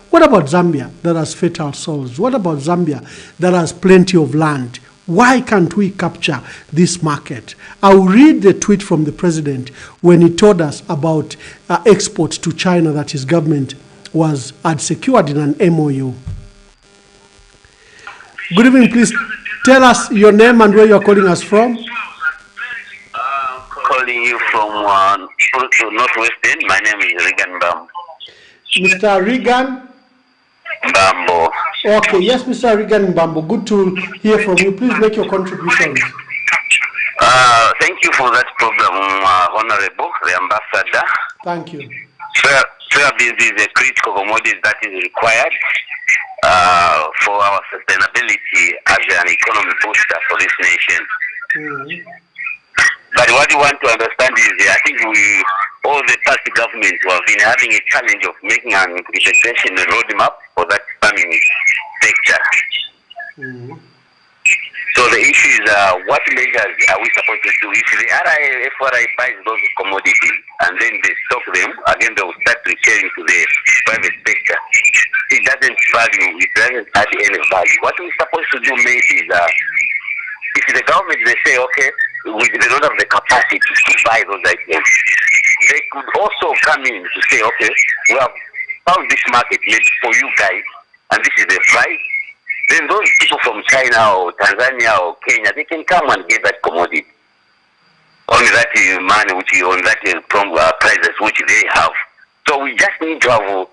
What about Zambia that has fertile soils? What about Zambia that has plenty of land? Why can't we capture this market? I'll read the tweet from the president when he told us about exports to China that his government had secured in an MOU. Good evening, please tell us your name and where you're calling us from. Calling you from Northwestern. My name is Regan Bambo. Mr. Regan? Bambo. Okay, yes, Mr. Regan Bambo. Good to hear from you. Please make your contributions. Thank you for that program, Honorable, the Ambassador. Thank you. Soya beans is a critical commodity that is required for our sustainability as an economic booster for this nation. But what we want to understand is, I think all the past governments who have been having a challenge of making an implementation roadmap for that farming sector. So the issue is, what measures are we supposed to do? If the FRI buys those commodities and then they stock them, again they will start returning to the private sector. It doesn't add any value. What we're supposed to do maybe is, if the government, they say, okay, they don't have the capacity to buy those items, they could also come in to say, okay, we have found this market made for you guys, and this is the price. Then those people from China or Tanzania or Kenya, they can come and get that commodity on that money, on that prices which they have. So we just need to have a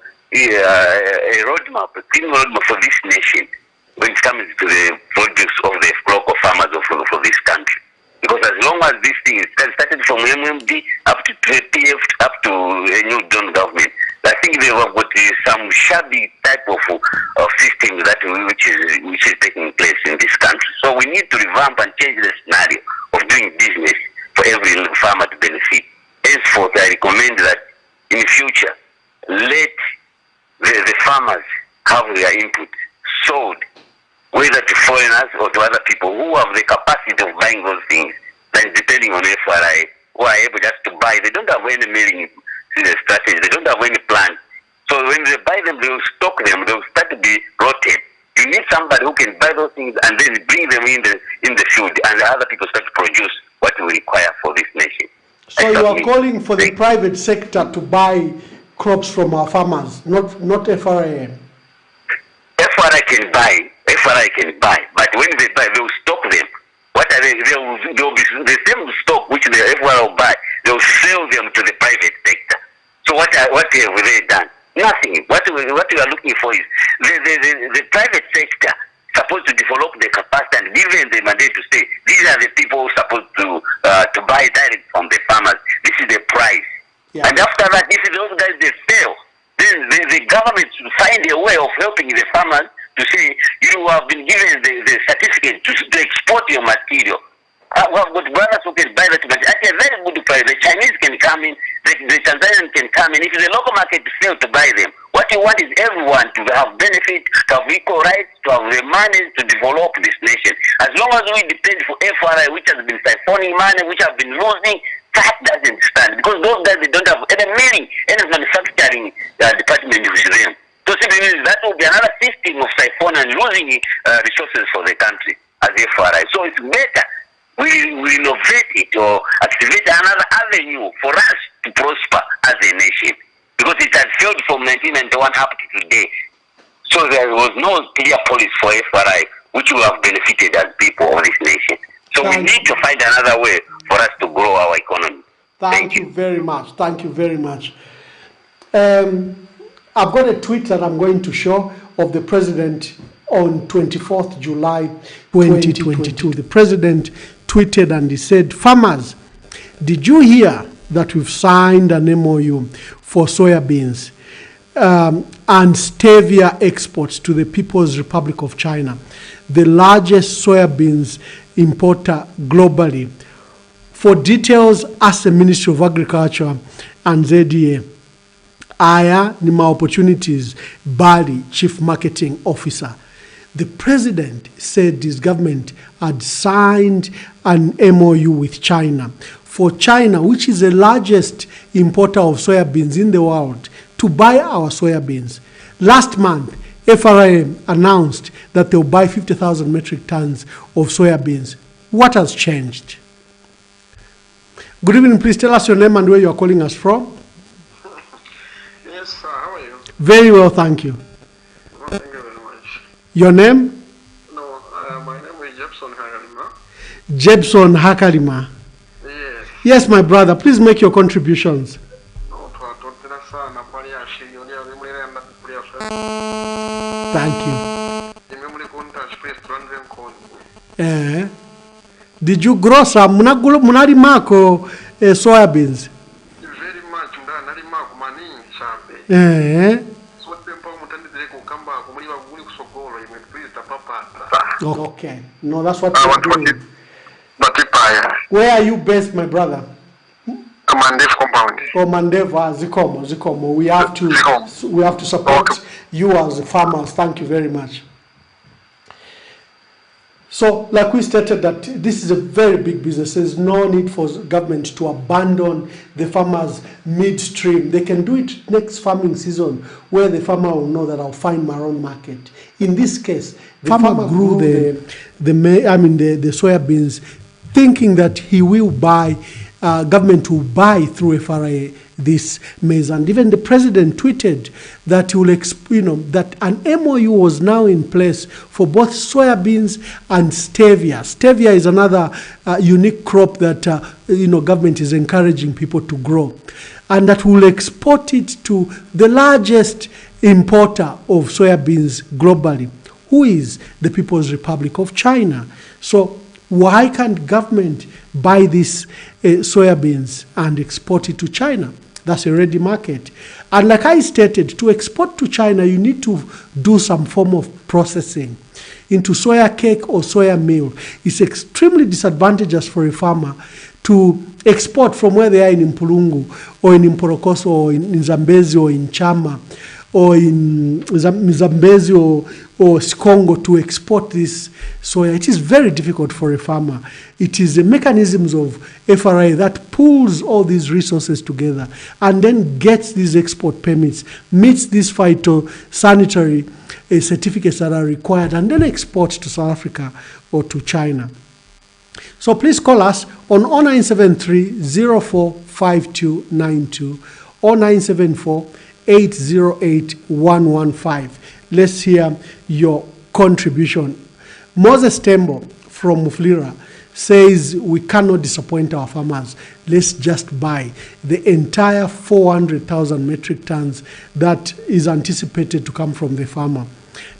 roadmap, a clean roadmap for this nation when it comes to the produce of the local farmers for this country. Because as long as this thing is started from MMD up to PF, up to a new Don government, I think they have got some shabby type of system which is taking place in this country. So we need to revamp and change the scenario of doing business for every farmer to benefit. Henceforth, I recommend that in the future, let the farmers have their input sold, whether to foreigners or to other people who have the capacity of buying those things, then depending on FRI, who are able just to buy. They don't have any milling strategy, they don't have any plan. So when they buy them, they will stock them, they will start to be rotten. You need somebody who can buy those things and then bring them in the field, and the other people start to produce what we require for this nation. So you are calling for the private sector to buy crops from our farmers, not FRI? FRI can buy, but when they buy, they will stock them. What are they? They will be the same stock which the FRI will buy. They will sell them to the private sector. So what have they done? Nothing. What we are looking for is the private sector supposed to develop the capacity and give them the mandate to say these are the people who are supposed to buy direct from the farmers. This is the price. Yeah. And after that, if those guys they fail, then the government should find a way of helping the farmers to say you have been given the certificate to export your material. We have got brothers who can buy that material at a very good price. The Chinese can come in, the Tanzanians can come in. If the local market fails to buy them, what you want is everyone to have benefit, to have equal rights, to have the money to develop this nation. As long as we depend for FRI, which has been siphoning money, which have been losing, that doesn't stand. Because those guys, they don't have any milling, any manufacturing department with them. So simply that will be another system of siphon and losing resources for the country as FRI. So it's better we innovate it or activate another avenue for us to prosper as a nation. Because it has failed from 1991 up to today. So there was no clear policy for FRI, which will have benefited as people of this nation. So we need to find another way for us to grow our economy. Thank you very much. Thank you very much. I've got a tweet that I'm going to show of the president on 24th July 2022. The president tweeted and he said, "Farmers, did you hear that we've signed an MOU for soya beans and stevia exports to the People's Republic of China, the largest soya beans importer globally? For details, ask the Ministry of Agriculture and ZDA. Aya Nima Opportunities, Bali, Chief Marketing Officer." The president said his government had signed an MOU with China for China, which is the largest importer of soya beans in the world, to buy our soya beans. Last month, FRA announced that they'll buy 50,000 metric tons of soya beans. What has changed? Good evening. Please tell us your name and where you are calling us from. Yes, sir. How are you? Very well, thank you. Well, thank you very much. Your name? No, my name is Jepson Hagalima. Jepson Hakalima. Yes. Yes, my brother. Please make your contributions. Thank you. Did you grow some munali mako soya beans? Very much. Nali mako mani chape. Okay. No, that's what you're doing. Where are you based, my brother? Mandev compound. Oh, Mandeva, Zikomo. We have to support you as farmers. Thank you very much. So, like we stated, that this is a very big business. There's no need for government to abandon the farmers midstream. They can do it next farming season, where the farmer will know that I'll find my own market. In this case, the farmer grew the soya beans, thinking that he will buy, government will buy through FRA this maize. And even the president tweeted that he will, that an MOU was now in place for both soya beans and stevia. Stevia is another unique crop that government is encouraging people to grow, and that will export it to the largest importer of soya beans globally, who is the People's Republic of China. So why can't government buy these soya beans and export it to China? That's a ready market. And like I stated, to export to China, you need to do some form of processing into soya cake or soya meal. It's extremely disadvantageous for a farmer to export from where they are in Mpulungu or in Mporokoso or in Zambezi or in Chama or in Zambezi or Sikongo to export this soya. It is very difficult for a farmer. It is the mechanisms of FRA that pulls all these resources together and then gets these export permits, meets these phytosanitary certificates that are required, and then exports to South Africa or to China. So please call us on 0973 045292 or 974 808 115. Let's hear your contribution. Moses Tembo from Muflira says we cannot disappoint our farmers. Let's just buy the entire 400,000 metric tons that is anticipated to come from the farmer.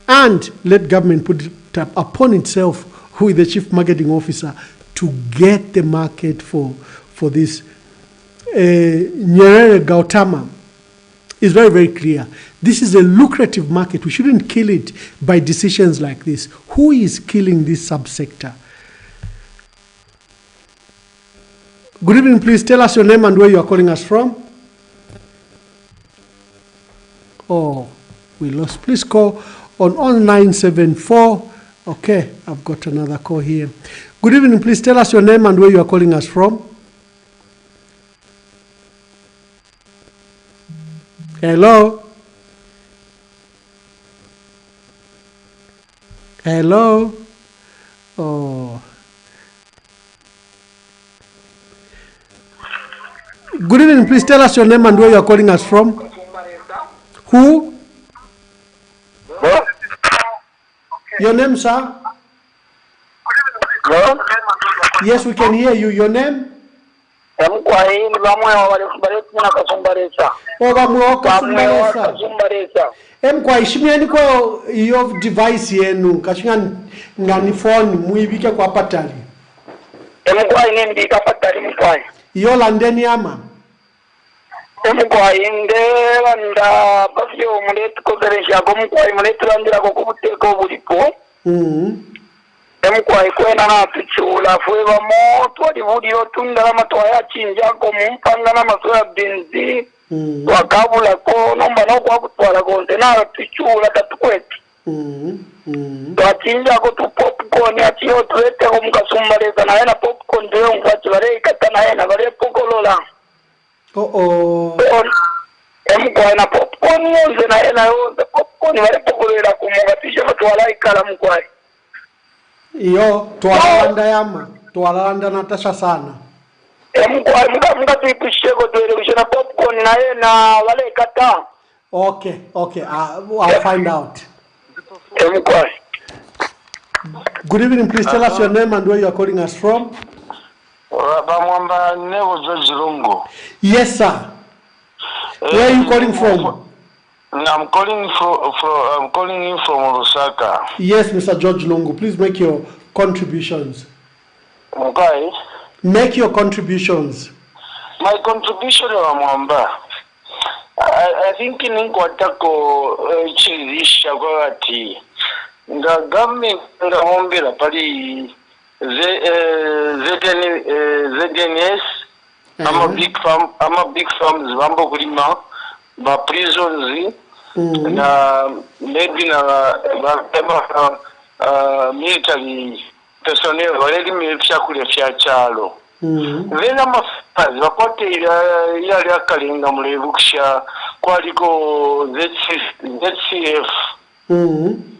And let government put it upon itself with the chief marketing officer to get the market for this. Nyerere Gautama is very, very clear. This is a lucrative market. We shouldn't kill it by decisions like this. Who is killing this subsector? Good evening, please tell us your name and where you are calling us from. Oh, we lost. Please call on 0974. Okay, I've got another call here. Good evening, please tell us your name and where you are calling us from. Hello? Hello? Oh. Good evening. Please tell us your name and where you are calling us from. Who? Your name, sir? Yes, we can hear you. Your name? Ishimiani kwa iyo device yenu kashinga ngani phone muibike kwa patali. Nini patali mkwai. Iyo landeni ama. Mkwai nda bafyo muletu kogeresha ko mkwai muletu landira ko kubuteko bulipo. Mkwai kwena na pichula fueva moto alivulio tunda matwaya chinja ko mumpanga na soya beans. Wakabula ko nomba no kwa kutwala konte na pichula tatukweti. Twachinja ko tu popcorn atiyo tuwete ko mukasumbaleza na hena popcorn ndio ngwachibare ikata na hena bare pokolola. Mkwai na popcorn yonze na hena yonze popcorn bare pokolera kumugatisha batwala ikala mkwai. Iyo twalanda yama twalanda natasha sana. Mkwai mga tuipusheko tuwele kushona popcorn na hena wale ikata. Okay, I'll find out. Good evening, please tell us your name and where you are calling us from. Yes, sir. Where are you calling from? I'm calling you from Lusaka. Yes, Mr. George Lungu. Please make your contributions. Okay. Make your contributions. My contribution is Mwamba. I think in Kwatako chilisha kwa ati nga government nga hombera pali ZNS ama big farms bambo kulima ba prisons na maybe na military personnel waleli mifyakulya fya chalo. Vena mafazi wakote ila kalinga mlevuksha kwaliko ZCF.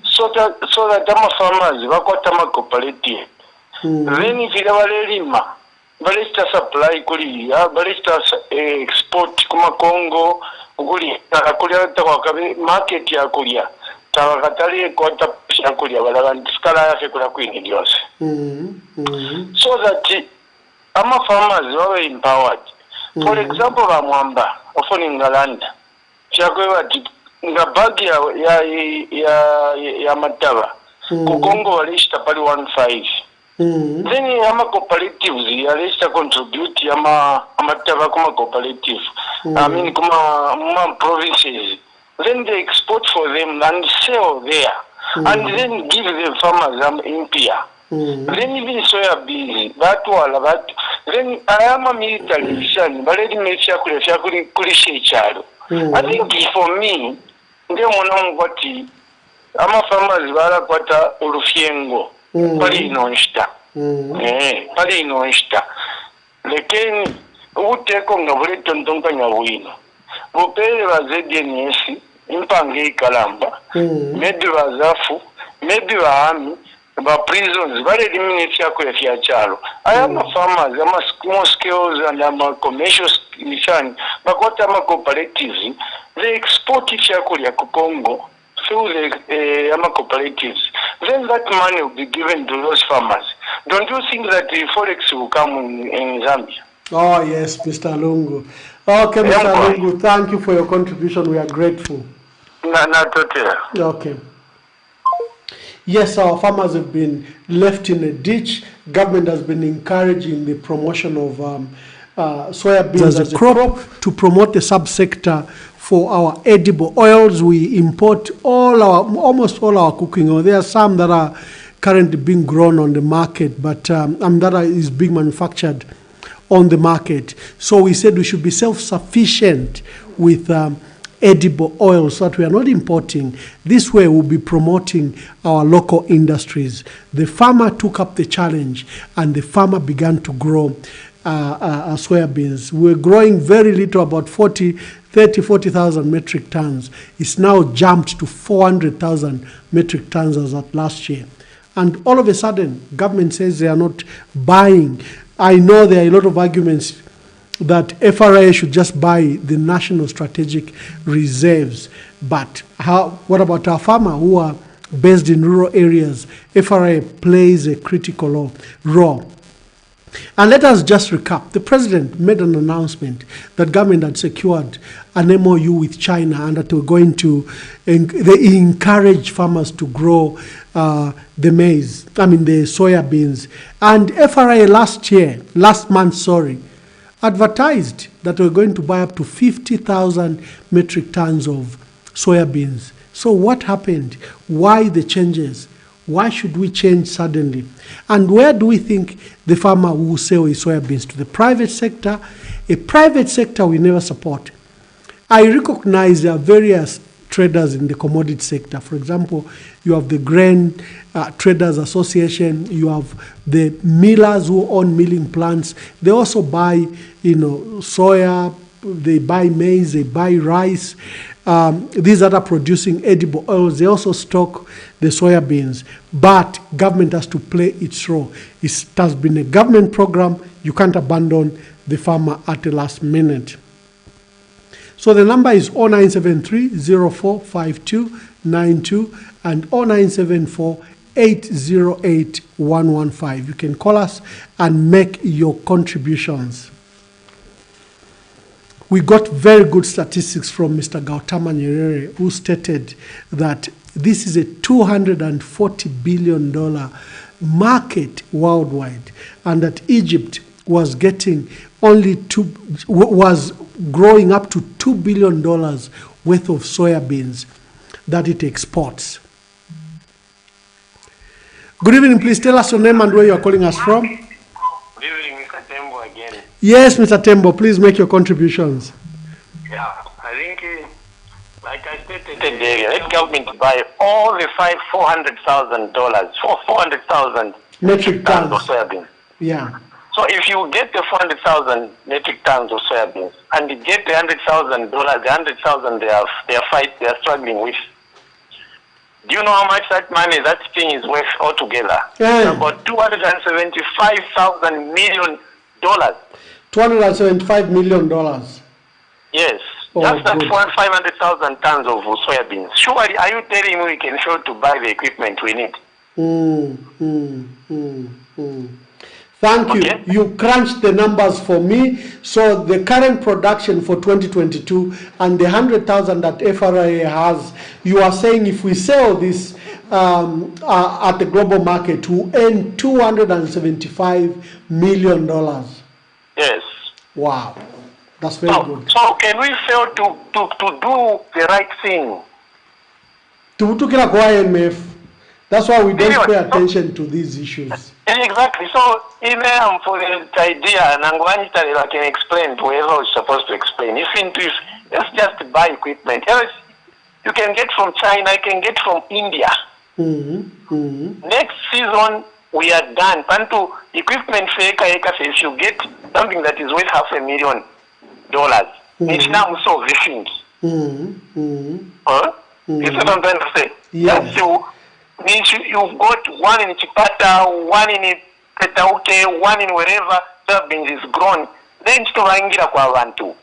So that ama farmers wakota ma cooperative. Veni vile walelima balista supply kuli balista export kuma Congo kuli hata kwa market ya kulia tawakatali kota ya kulia wala skala yake kula kwini diose. So that ama farmers wawe empowered. For example, Mwamba often in Galanda chakwewa nga bagi ya mataba kukongo walishita pali 1.5. Then ama cooperatives yalishita contribute ama mataba kuma cooperative. I mean kuma provinces. Then they export for them and sell there. And then give the farmers impia. Then even soya beans, then I am a military son, but let me make sure chalo. I think for me, they want what I'm a farmer's vara quata urufiengo, palinoista. Palinoista. The king would take on the Britain Tonkanya win. Upele was ZNS, Impangi Kalamba, maybe Wazafu, maybe Wahami. About prisons, very limited ya chalo. I am a farmers, I'm a small scales and I'm a commercial mission, but what I'm a cooperatives, they export it ya Congo through the ama cooperatives. Then that money will be given to those farmers. Don't you think that the forex will come in Zambia? Oh yes, Mr. Lungu. Okay, Mr. Lungu, thank you for your contribution. We are grateful. Okay. Yes, our farmers have been left in a ditch. Government has been encouraging the promotion of soya beans as a crop to promote the subsector for our edible oils. We import almost all our cooking oil. There are some that are currently being grown on the market, but that is being manufactured on the market. So we said we should be self-sufficient with edible oil so that we are not importing. This way we'll be promoting our local industries. The farmer took up the challenge and the farmer began to grow soya beans. We're growing very little, about 40,000 metric tons. It's now jumped to 400,000 metric tons as at last year. And all of a sudden, government says they are not buying. I know there are a lot of arguments that FRA should just buy the national strategic reserves. But what about our farmers who are based in rural areas? FRA plays a critical role. And let us just recap. The president made an announcement that government had secured an MOU with China and that they were going to they encourage farmers to grow the soya beans. And FRA last month, advertised that we're going to buy up to 50,000 metric tons of soya beans. So what happened? Why the changes? Why should we change suddenly? And where do we think the farmer will sell his soya beans? To the private sector? A private sector we never support. I recognize there are various traders in the commodity sector. For example, you have the Grain Traders Association, you have the millers who own milling plants. They also buy, soya, they buy maize, they buy rice. These that are producing edible oils, they also stock the soya beans. But government has to play its role. It has been a government program. You can't abandon the farmer at the last minute. So the number is 0973-045292 and 0974-808-115. You can call us and make your contributions. We got very good statistics from Mr. Gautama Nyerere, who stated that this is a $240 billion market worldwide, and that Egypt was getting was growing up to $2 billion worth of soya beans that it exports. Good evening, please tell us your name and where you are calling us from. Good evening, Mr. Tembo again. Yes, Mr. Tembo, please make your contributions. Yeah, I think, like I stated earlier, let government buy all the $400,000 for 400,000 metric tons of soybeans. Yeah. So if you get the 400,000 metric tons of soybeans and you get the $100,000, the 100,000 they are struggling with, do you know how much that money, that thing is worth altogether? Yeah. It's about $275,000 million. $275 million. Yes. Oh, just that good. 500,000 tons of soybeans. Surely, are you telling me we can afford to buy the equipment we need? Thank you. Okay. You crunched the numbers for me. So the current production for 2022 and the 100,000 that FRA has, you are saying if we sell this at the global market, we'll earn $275 million. Yes. Wow. That's very good. So can we fail to do the right thing? Tubutukira kwa IMF. That's why we don't pay attention to these issues. Exactly. So, even for the idea, and I can explain to whoever is supposed to explain. If let's just buy equipment. Else, you can get from China, you can get from India. Next season, we are done. Pantu equipment if you get something that is worth $500,000, it's now so efficient. You see what I'm trying to say? Yes. Means you've got one in Chipata, one in Petauke, one in wherever soybeans is grown. Then storangira kwa abantu.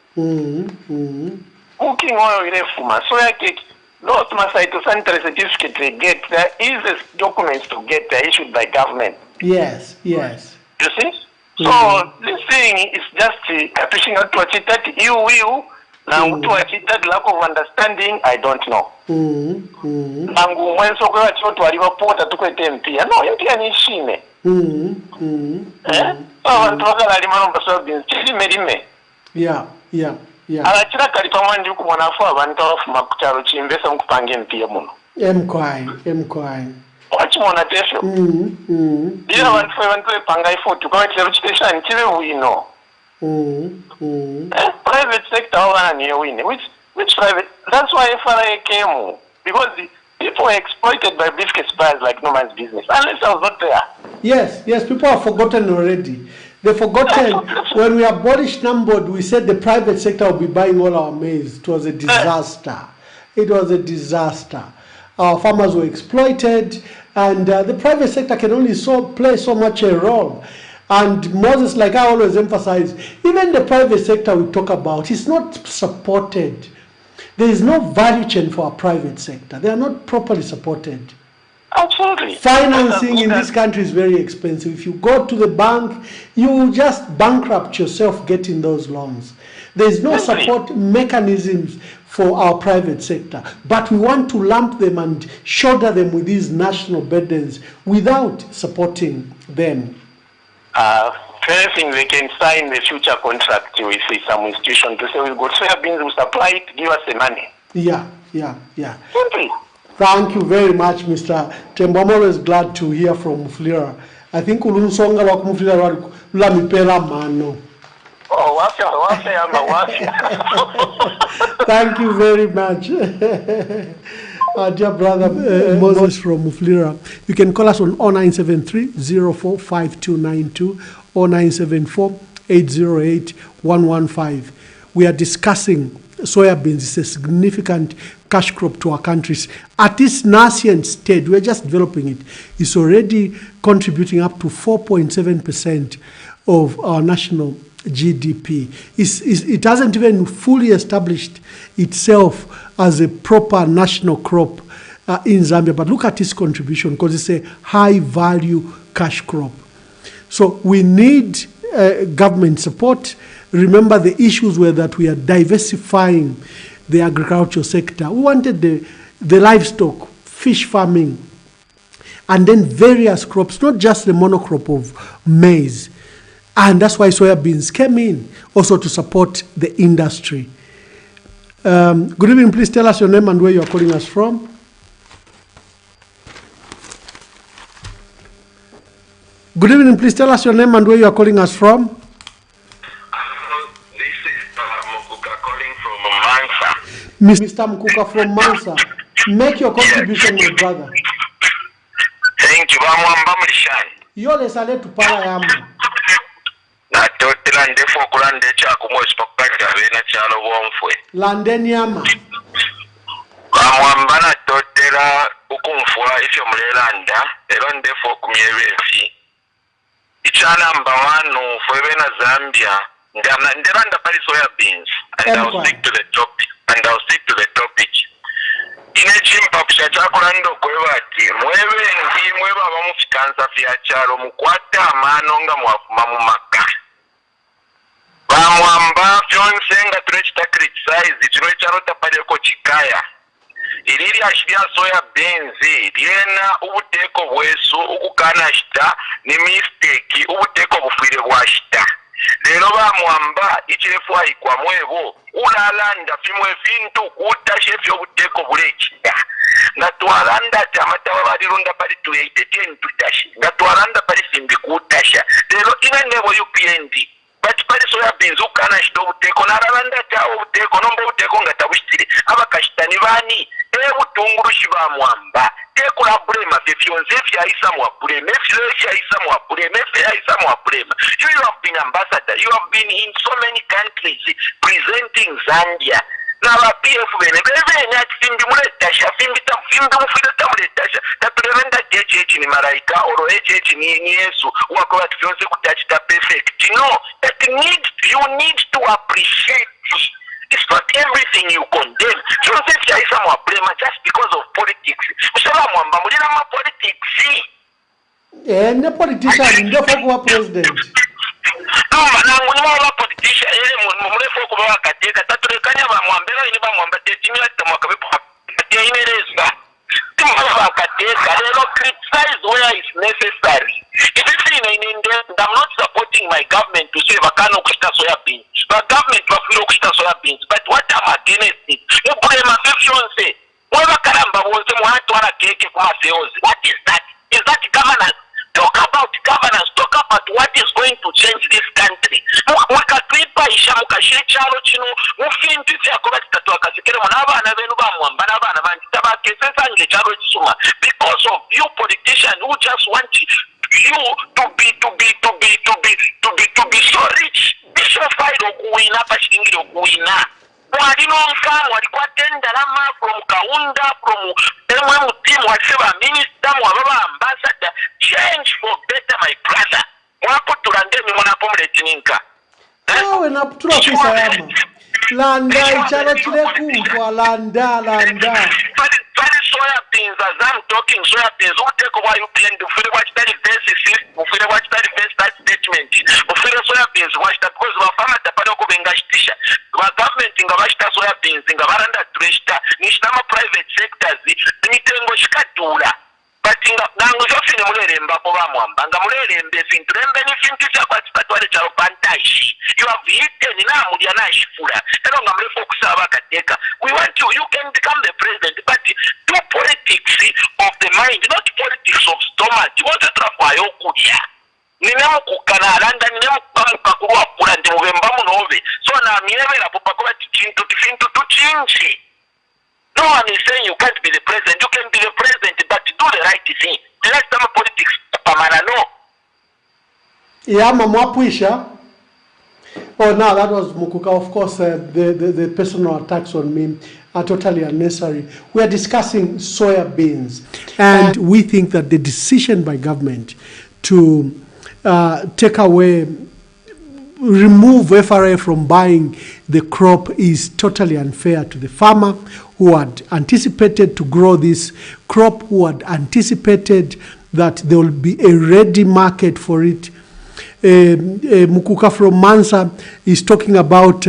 Cooking oil irefuma. Soya cake, those phytosanitary certificate they get, there is documents to get, they're issued by government. Yes, yes. You see? So this thing is just pushing out to a that you will. Now to achieve that lack of understanding, I don't know. Nangu mwenso kwa choto aliwapota tukwete MP. No, MP ni shime. Wantoka alimano mbaso binti merime. Yeah. Alachira kalipamandi huku mwanafu abantu ofu makucharo chimbesa mkupange MP muno. Mkwai. Wachi mwana tesho. Dira wantu panga ifotu kwa chero chitesha nchive wino. Private sector which private? That's why FRA came, because the people were exploited by briefcase buyers like no man's business. Unless I was not there. Yes, people have forgotten already. They've forgotten when we abolished NAMBOD, we said the private sector will be buying all our maize. It was a disaster. Our farmers were exploited, and the private sector can only play so much a role. And Moses, like I always emphasize, even the private sector we talk about is not supported. There is no value chain for our private sector. They are not properly supported. Absolutely. Financing in this country is very expensive. If you go to the bank, you will just bankrupt yourself getting those loans. There is no support mechanisms for our private sector. But we want to lump them and shoulder them with these national burdens without supporting them. First thing, they can sign the future contract with some institution to say, we've got soya beans, we'll supply it, give us the money. Yeah. Simply. Thank you very much, Mr. Tembo. I'm always glad to hear from Mufulira. I think ulunsonga lwa kumufulira lula mipela mano. Oh, wafya. Thank you very much. Our dear brother Moses from Mufulira. You can call us on 0973-045292, 0974-808-115. We are discussing soya beans. It's a significant cash crop to our countries. At this nascent stage, we're just developing it. It's already contributing up to 4.7% of our national GDP. It hasn't even fully established itself as a proper national crop in Zambia, but look at its contribution because it's a high value cash crop. So we need government support. Remember, the issues were that we are diversifying the agricultural sector. We wanted the livestock, fish farming, and then various crops, not just the monocrop of maize. And that's why soya beans came in also to support the industry. Good evening, please tell us your name and where you are calling us from. Good evening, please tell us your name and where you are calling us from. This is Mukuka calling from Mansa. Mr. Mukuka from Mansa, make your contribution, my brother. Thank you. Yole sale tupala yamu. Natotela ndefo kulande chakumwe spokaka vena chalo wonfwe. Landeni yama. Bamwamba natotela ukumfwa ifyo mlelanda elo ndefo kumyebefi. Ichana mbawanu fwebe na Zambia ndelanda pali soya beans and I'll stick to the topic. Ine chimpa kushachakulando kwebati mwebe abamufikansa fya chalo mukwata amanonga mwafuma mu maka. Bamwamba fyonsenga turechita criticize chino chalo tapaleko chikaya. Iliri ashibya soya beans liena ubuteko bwesu ukukana shita ni mistake ubuteko bufwire bwa shita. Lero bamwamba ichirefu ayikwa mwebo ulalanda fimwe vintu kutashe fyo buteko bulechita. Ngatwalanda tamata babalirunda pali 280 tutashe. Ngatwalanda pali simbi kutasha. Lero ina nebo UPND. But pali soya beans ukana shita ubuteko naralanda tawo ubuteko nombo ubuteko ngatabushitire. Abakashitani bani butunguru shibamwamba tekula brema fyonze fyaisa mwa brema fyaisa mwa brema fyaisa mwa brema. You have been ambassador, you have been in so many countries presenting Zambia. Na la PF bene ati fimbi muletasha fimbi mufide tamuletasha tatulevenda HH ni maraika oro HH ni Yesu wako ati fyonze kutachita perfect. No, you need to appreciate. It's not everything you condemn. Joseph Yaisa Mwabulema just because of politics. Mshala mwamba mulina ma politics. Ne politician ndefo kuwa president. Nangu ni mwa politician mulefo kuwa wakateka tatulekanya ba mwambela ini ba mwamba tetimi ati mwakabepo ya inereza. Tumala wakateka lero criticize where is necessary. If it's in I'm not supporting my government to say vakano kushita soya beans. The government wafiro kushita soya beans. But what I'm against it, mubrema fifyonse. Mwewa karamba wonse muhatu wana keke kuma seozi. What is that? Is that governance? Talk about governance. Talk about what is going to change this country. Mwakakripa isha mukashiri chalo chino. Mufinti siya kubati tatu wakasikere mwanaba na venu ba mwamba na ba na ba ntaba kesesa nge chalo chisuma. Because of you politicians who just want you to be so rich. Bisho fight okuwina pashingi okuwina. Mwadino mkamu walikuwa tendalama from kaunda from MM team walisema minister mwababa ambassador change for better my brother. mwaputula ngemi munapomuletininka nawe naputula kwisayama landa ichalo chile kumpwa landa Very soya beans, as I'm talking, soya beans, who take over UPN, the free watch that verse, who free watch that verse, that statement, who free soya beans, watch that because the farmer Tapanoko Bengashisha, the government in Gavashta soya beans, in Gavaranda Treshta, Nishtama private sectors, the Mitengo Shkatula. But in the Nangosofin Mulemba Povamamba, and Gamulembe, Fintrembe, Fintisha, Pantashi. You have eaten in Amudianash Fura. We want you can become the president, but do politics of the mind, not politics of stomach. You want to try Okuya. Ninamu kukanalanda ninamu kukakuwa kula ndi muvemba munove. So na mievera popakola tichinto tifinto tuchinchi. No one is saying you can't be the president. You can be the president, but do the right thing. Let some politics pamana no. Yeah, Mamwapuisha. Oh, now that was Mukuka. Of course, the personal attacks on me are totally unnecessary. We are discussing soya beans, and we think that the decision by government to remove FRA from buying the crop is totally unfair to the farmer who had anticipated to grow this crop, who had anticipated that there will be a ready market for it. Mukuka from Mansa is talking about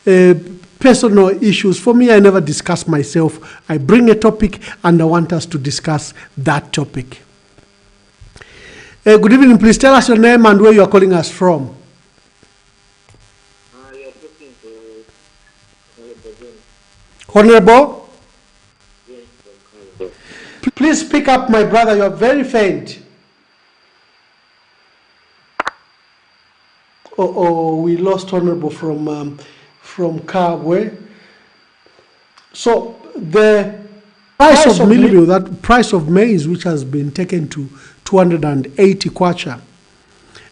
personal issues. For me, I never discuss myself. I bring a topic and I want us to discuss that topic. Good evening. Please tell us your name and where you are calling us from. Honorable? Please speak up, my brother. You are very faint. We lost Honorable from Kabwe. So the price of meal, that price of maize, which has been taken to 280 kwacha,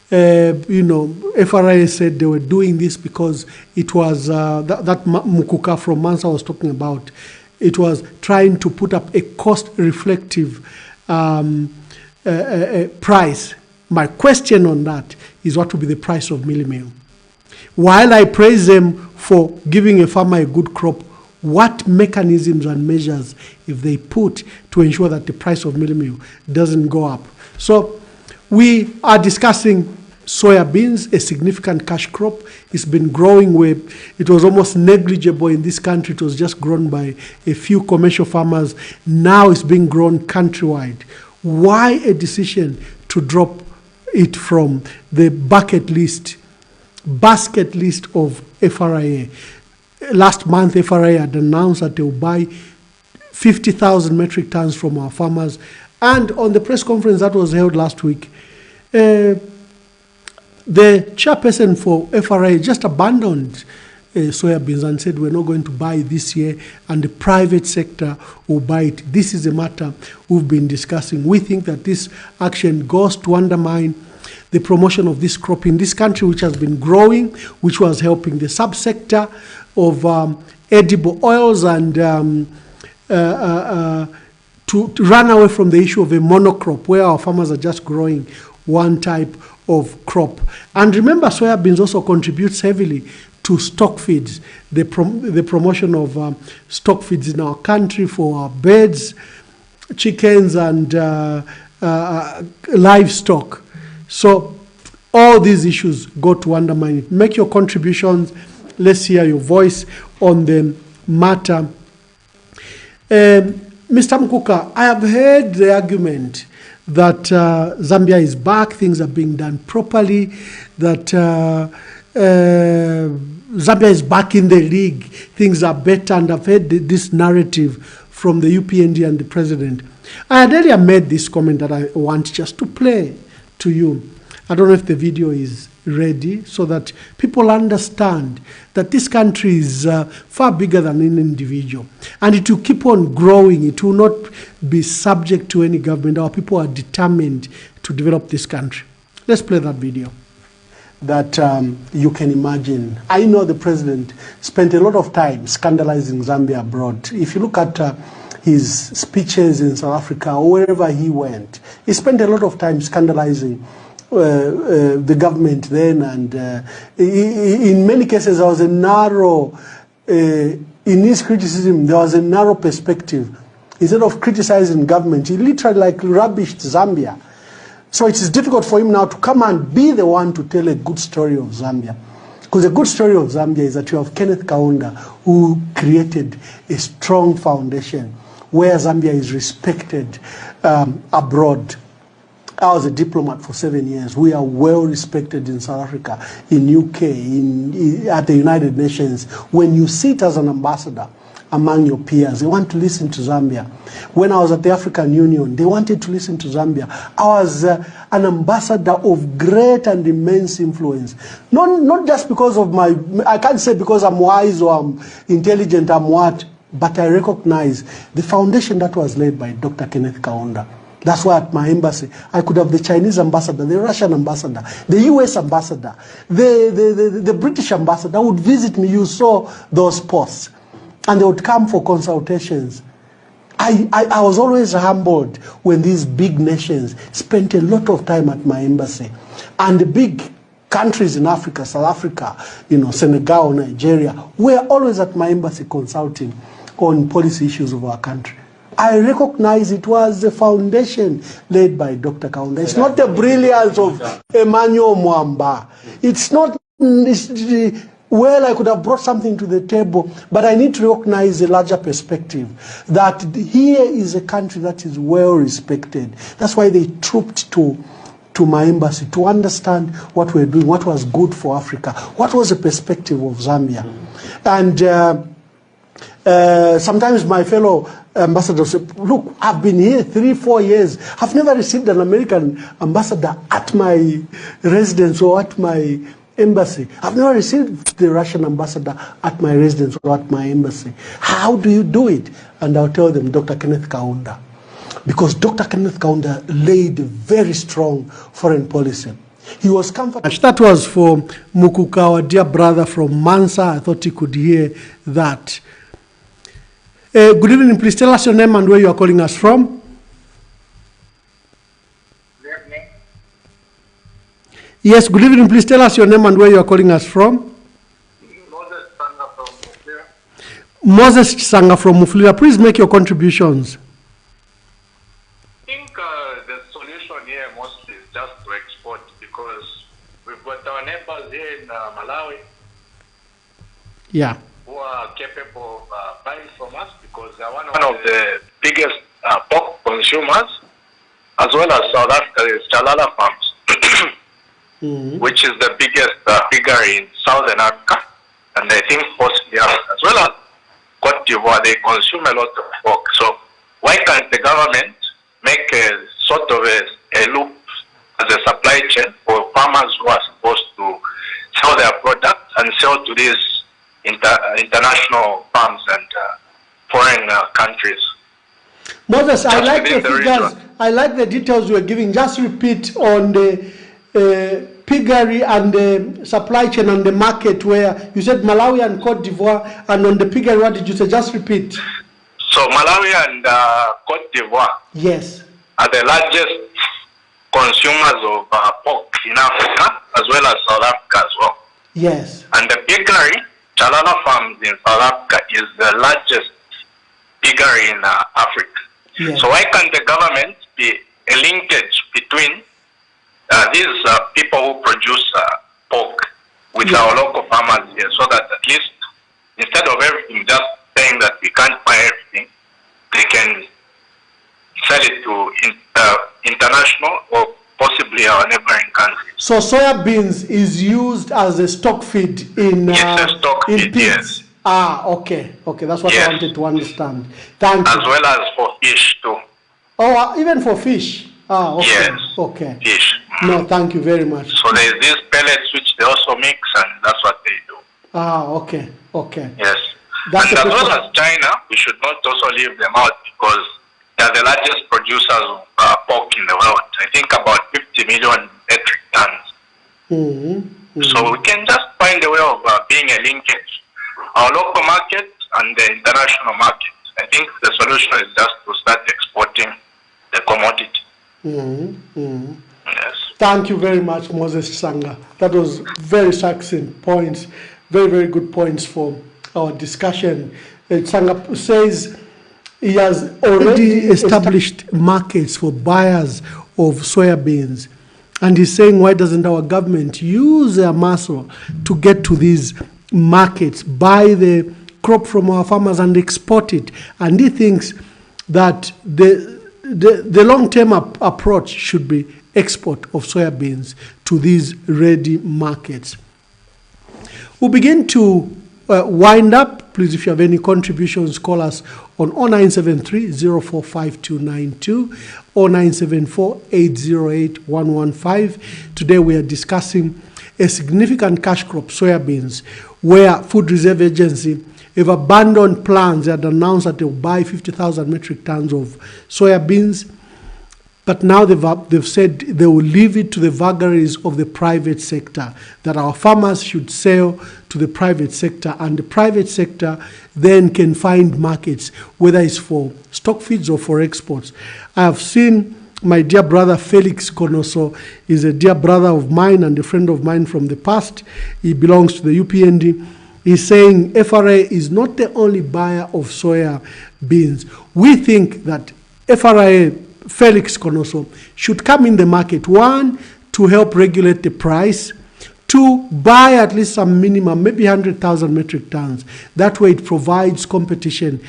FRA said they were doing this because it was that Mukuka from Mansa was talking about. It was trying to put up a cost-reflective price. My question on that is what will be the price of mealie meal. While I praise them for giving a farmer a good crop, what mechanisms and measures if they put to ensure that the price of mealie meal doesn't go up? So we are discussing soya beans, a significant cash crop. It's been growing where it was almost negligible in this country. It was just grown by a few commercial farmers. Now it's being grown countrywide. Why a decision to drop it from the basket list of FRA? Last month, FRA had announced that they will buy 50,000 metric tons from our farmers. And on the press conference that was held last week, the chairperson for FRA just abandoned soya beans and said we're not going to buy this year and the private sector will buy it. This is a matter we've been discussing. We think that this action goes to undermine the promotion of this crop in this country, which has been growing, which was helping the subsector of edible oils and to run away from the issue of a monocrop where our farmers are just growing one type of crop. And remember, soya beans also contributes heavily to stock feeds, the promotion of stock feeds in our country for our birds, chickens, and livestock. So all these issues go to undermine it. Make your contributions. Let's hear your voice on the matter. Mr. Mukuka, I have heard the argument that Zambia is back, things are being done properly, that Zambia is back in the league, things are better, and I've heard this narrative from the UPND and the president. I had earlier made this comment that I want just to play to you. I don't know if the video is ready so that people understand that this country is far bigger than an individual. And it will keep on growing. It will not be subject to any government. Our people are determined to develop this country. Let's play that video. That you can imagine. I know the president spent a lot of time scandalizing Zambia abroad. If you look at his speeches in South Africa or wherever he went, he spent a lot of time scandalizing the government then, and in many cases there was a narrow, in his criticism, there was a narrow perspective. Instead of criticizing government, he literally like rubbished Zambia. So it is difficult for him now to come and be the one to tell a good story of Zambia. Because a good story of Zambia is that you have Kenneth Kaunda, who created a strong foundation where Zambia is respected abroad. I was a diplomat for 7 years. We are well respected in South Africa, in UK, at the United Nations. When you sit as an ambassador among your peers, they want to listen to Zambia. When I was at the African Union, they wanted to listen to Zambia. I was an ambassador of great and immense influence. Not just because of my, I can't say because I'm wise or I'm intelligent, I'm what, but I recognize the foundation that was laid by Dr. Kenneth Kaunda. That's why at my embassy, I could have the Chinese ambassador, the Russian ambassador, the US ambassador, the British ambassador would visit me. You saw those posts. And they would come for consultations. I was always humbled when these big nations spent a lot of time at my embassy. And the big countries in Africa, South Africa, Senegal, Nigeria, were always at my embassy consulting on policy issues of our country. I recognize it was the foundation laid by Dr. Kaunda. It's not the brilliance of Emmanuel Mwamba. It's not, well, I could have brought something to the table, but I need to recognize the larger perspective that here is a country that is well respected. That's why they trooped to my embassy to understand what we're doing, what was good for Africa, what was the perspective of Zambia. And sometimes my fellow ambassadors say, look, I've been here 3-4 years. I've never received an American ambassador at my residence or at my embassy. I've never received the Russian ambassador at my residence or at my embassy. How do you do it? And I'll tell them, Dr. Kenneth Kaunda. Because Dr. Kenneth Kaunda laid a very strong foreign policy. He was comfortable. That was for Mukuka, our dear brother from Mansa. I thought he could hear that. Good evening. Please tell us your name and where you are calling us from. Good evening. Yes, good evening. Please tell us your name and where you are calling us from. Moses Sanga from Mufulira. Moses Sanga from Mufulira. Please make your contributions. I think the solution here mostly is just to export, because we've got our neighbors here in Malawi. Yeah. Who are capable of buying from us, because they are one of the biggest pork consumers, as well as South Africa's Chalala farms, which is the biggest piggery in Southern Africa, and I think possibly as well as Cote d'Ivoire, they consume a lot of pork. So why can't the government make a sort of a loop as a supply chain for farmers who are supposed to sell their products and sell to these international farms and foreign countries? Moses, I like the figures. I like the details you were giving. Just repeat on the piggery and the supply chain and the market, where you said Malawi and Cote d'Ivoire, and on the piggery, what did you say? Just repeat. So Malawi and Cote d'Ivoire, yes, are the largest consumers of pork in Africa, as well as South Africa as well. Yes. And the piggery, Chalala Farms in South Africa, is the largest piggery in Africa. Yes. So why can't the government be a linkage between these people who produce pork with our local farmers here, so that at least instead of everything just saying that we can't buy everything, they can sell it to international or possibly our neighboring countries. So soya beans is used as a stock feed in feed, pigs. yes. Ah, okay, that's what I wanted to understand. Thank you. As well as for fish too. Oh, even for fish. Ah, okay. Yes. Okay. Fish. No, thank you very much. So there's these pellets which they also mix, and that's what they do. Ah, okay. Yes. That's and as well as China, we should not also leave them out, because they are the largest producers of pork in the world. I think about 50 million metric tons. So we can just find a way of being a linkage, our local market and the international market. I think the solution is just to start exporting the commodity. Yes. Thank you very much, Moses Sanga. That was very succinct points, very, very good points for our discussion. Sanga says he has already established markets for buyers of soya beans. And he's saying, why doesn't our government use their muscle to get to these markets, buy the crop from our farmers and export it? And he thinks that the long-term approach should be export of soya beans to these ready markets. We'll begin to wind up. Please, if you have any contributions, call us on 0973-045292, 0974-808-115. Today we are discussing a significant cash crop, soya beans, where Food Reserve Agency have abandoned plans. They had announced that they'll buy 50,000 metric tons of soya beans, but now they've said they will leave it to the vagaries of the private sector, that our farmers should sell to the private sector, and the private sector then can find markets, whether it's for stock feeds or for exports. I have seen my dear brother Felix Konoso is a dear brother of mine and a friend of mine from the past. He belongs to the UPND. He's saying FRA is not the only buyer of soya beans. We think that FRA, Felix Konoso, should come in the market, one, to help regulate the price, two, buy at least some minimum, maybe 100,000 metric tons. That way it provides competition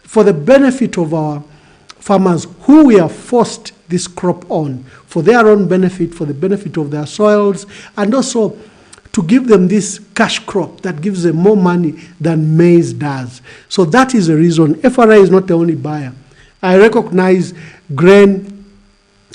for the benefit of our farmers who we have forced this crop on, for their own benefit, for the benefit of their soils, and also to give them this cash crop that gives them more money than maize does. So that is the reason. FRA is not the only buyer. I recognize Grain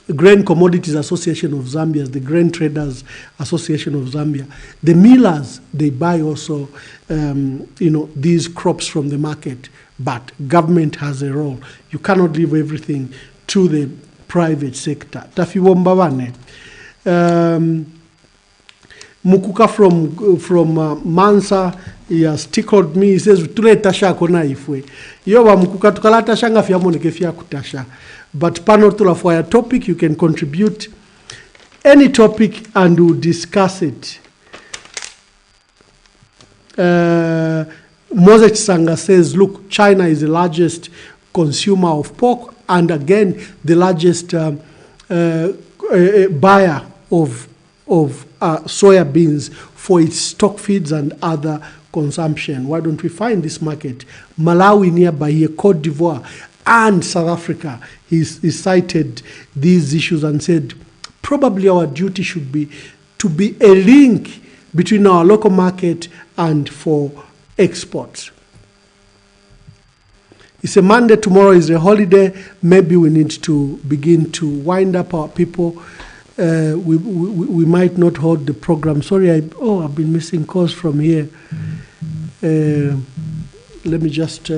Commodities Association of Zambia, the Grain Traders Association of Zambia. The millers, they buy also, these crops from the market, but government has a role. You cannot leave everything to the private sector. Tafiwombabane. Mukuka from Mansa, he has tickled me. He says, "Tule tasha kona ifwe." Yowa mukuka tukala tasha nga fya moneke fya kutasha. But panel tula for a topic, you can contribute any topic and we'll discuss it. Moses Sanga says, look, China is the largest consumer of pork and again the largest buyer of soya beans for its stock feeds and other consumption. Why don't we find this market? Malawi nearby here, Cote d'Ivoire, and South Africa. He cited these issues and said, probably our duty should be to be a link between our local market and for exports. It's a Monday, tomorrow is a holiday. Maybe we need to begin to wind up our people. We might not hold the program. Sorry, I've been missing calls from here. Let me just...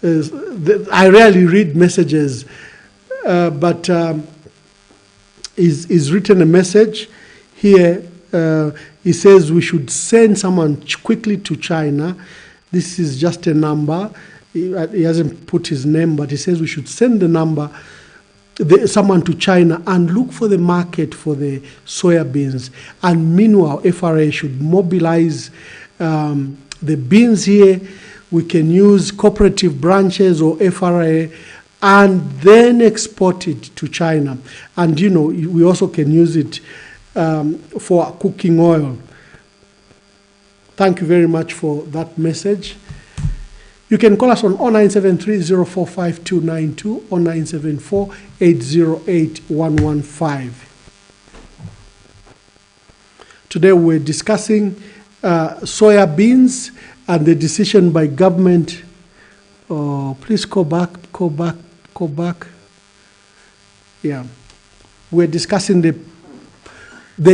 I rarely read messages, but he's written a message here. He says we should send someone quickly to China. This is just a number. He hasn't put his name, but he says we should send the number, someone to China and look for the market for the soya beans. And meanwhile, FRA should mobilize the beans here. We can use cooperative branches or FRA and then export it to China. And, we also can use it for cooking oil. Thank you very much for that message. You can call us on 0973-045292, 0974-808-115. Today we're discussing soya beans and the decision by government. Please go back. Yeah. We're discussing the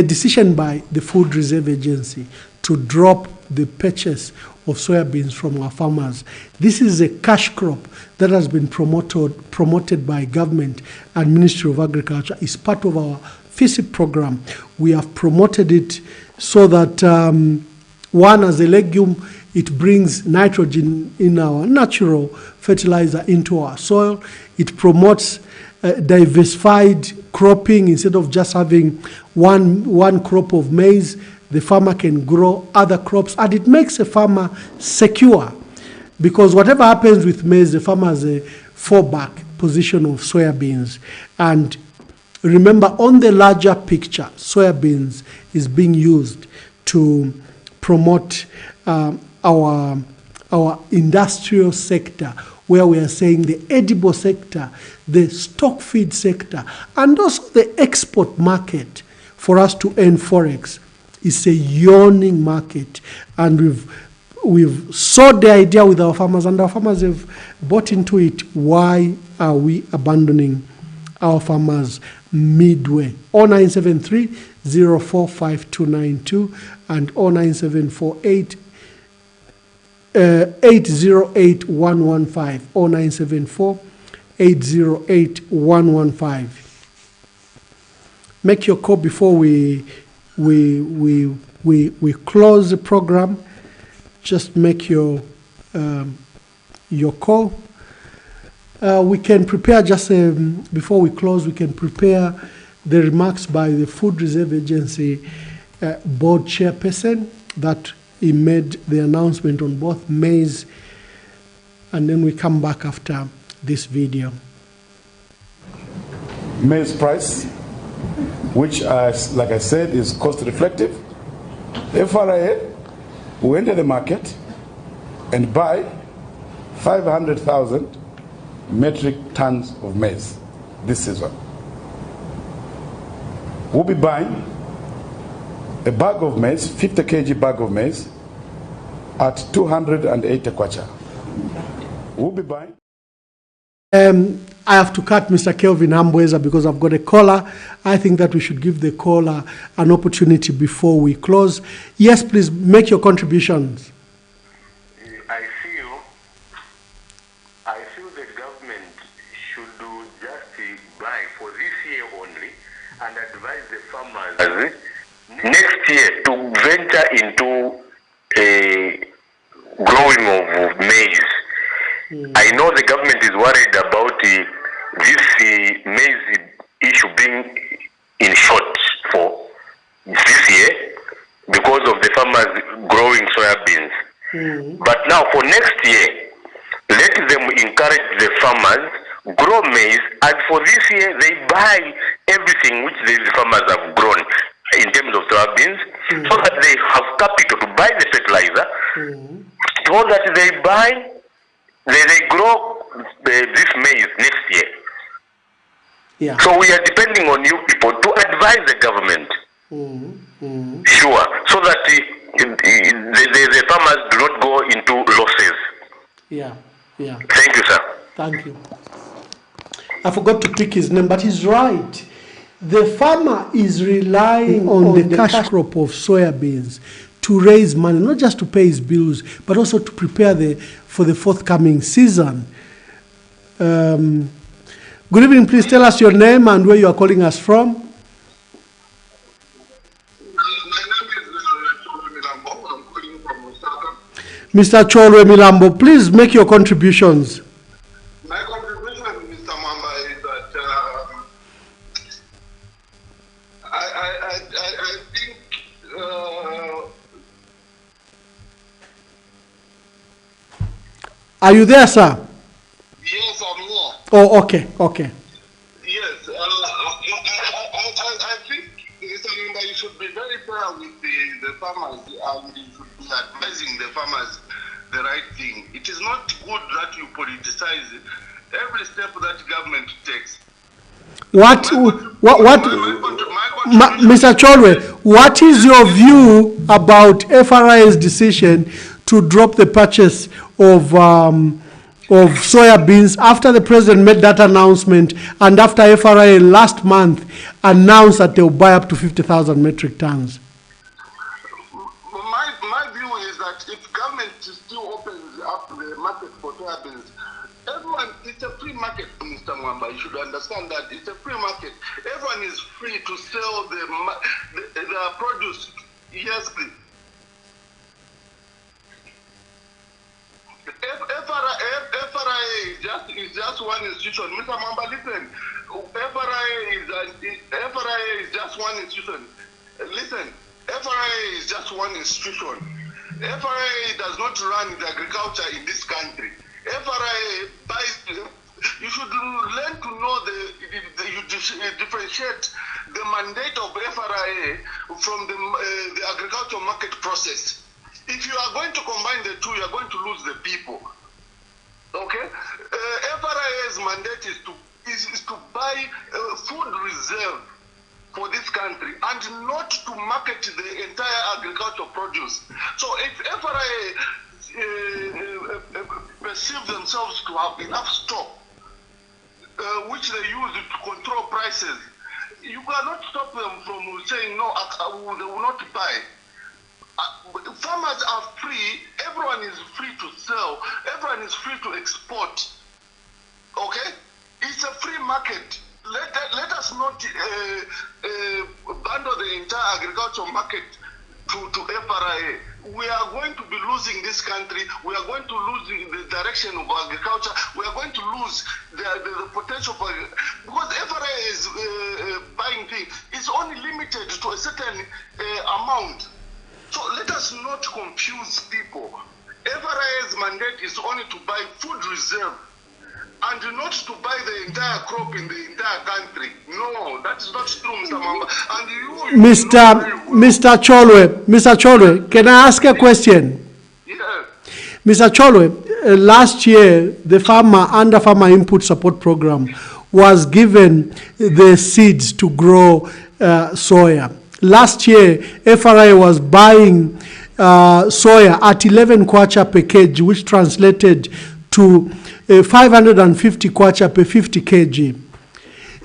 decision by the Food Reserve Agency to drop the purchase of soya beans from our farmers. This is a cash crop that has been promoted by government and Ministry of Agriculture. It's part of our FISIP program. We have promoted it so that One, as a legume, it brings nitrogen in our natural fertilizer into our soil. It promotes diversified cropping. Instead of just having one crop of maize, the farmer can grow other crops, and it makes a farmer secure, because whatever happens with maize, the farmer has a fallback position of soya beans. And remember, on the larger picture, soya beans is being used to promote our industrial sector, where we are saying the edible sector, the stock feed sector, and also the export market for us to earn forex is a yawning market. And we've sowed the idea with our farmers, and our farmers have bought into it. Why are we abandoning our farmers midway? 0973 045292 and 0974 808 115. 0974 808 115. Make your call before we close the program. Just make your call. We can prepare just before we close. We can prepare the remarks by the Food Reserve Agency board chairperson that he made the announcement on both maize, and then we come back after this video. Maize price, which, like I said, is cost reflective. FRA will enter the market and buy 500,000 metric tons of maize this season. We'll be buying a bag of maize, 50 kg bag of maize, at 280 kwacha. We'll be buying. I have to cut Mr. Kelvin Hambweza because I've got a caller. I think that we should give the caller an opportunity before we close. Yes, please make your contributions. I feel the government should just buy for this year only and advise the farmers next year to venture into a growing of maize. I know the government is worried about this maize issue being in short for this year because of the farmers growing soya beans. But now for next year, let them encourage the farmers grow maize, and for this year they buy everything which the farmers have grown in terms of soya beans, so that they have capital to buy the fertilizer, so that they buy, they grow this maize next year. Yeah. So we are depending on you people to advise the government, sure, so that the farmers do not go into losses. Yeah, yeah. Thank you, sir. Thank you. I forgot to pick his name, but he's right. The farmer is relying on the cash crop of soya beans to raise money, not just to pay his bills, but also to prepare for the forthcoming season. Good evening. Please tell us your name and where you are calling us from. Mr. Cholwe Milambo, please make your contributions. My contribution, Mr. Mamba, is that I think Are you there, sir? yes, I'm here. Oh, okay, okay. Yes, I think, Mr. Mamba, you should be very fair with the farmers, and you should be advising the farmers the right thing. It is not good that you politicize every step that government takes. Mr. Cholwe, what is your view about FRA's decision to drop the purchase of soya beans after the president made that announcement, and after FRA last month announced that they'll buy up to 50,000 metric tons? My view is that if government still opens up the market for soya beans, everyone, it's a free market, Mr. Mwamba. You should understand that it's a free market. Everyone is free to sell the produce. Yes, please. institution. Mr. Mamba, listen, FRA is just one institution. Listen, FRA is just one institution. FRA does not run the agriculture in this country. FRA buys. You should learn to know you differentiate the mandate of FRA from the agricultural market process. If you are going to combine the two, you are going to lose the people. Okay? FRA's mandate is to buy food reserve for this country and not to market the entire agricultural produce. So if FRA perceive themselves to have enough stock, which they use to control prices, you cannot stop them from saying no, they will not buy. Farmers are free, everyone is free to sell, everyone is free to export. Okay? It's a free market. Let us not bundle the entire agricultural market to FRA. We are going to be losing this country. We are going to lose the direction of agriculture. We are going to lose the potential for, because FRA is buying things. It's only limited to a certain amount. So let us not confuse people. FRA's mandate is only to buy food reserve and not to buy the entire crop in the entire country. No, that is not true, Mr. Mamba. And Mr. Cholwe, can I ask a question? Yeah. Mr. Cholwe, last year, the under farmer input support program was given the seeds to grow soya. Last year, FRA was buying soya at 11 kwacha per kg, which translated to 550 kwacha per 50 kg.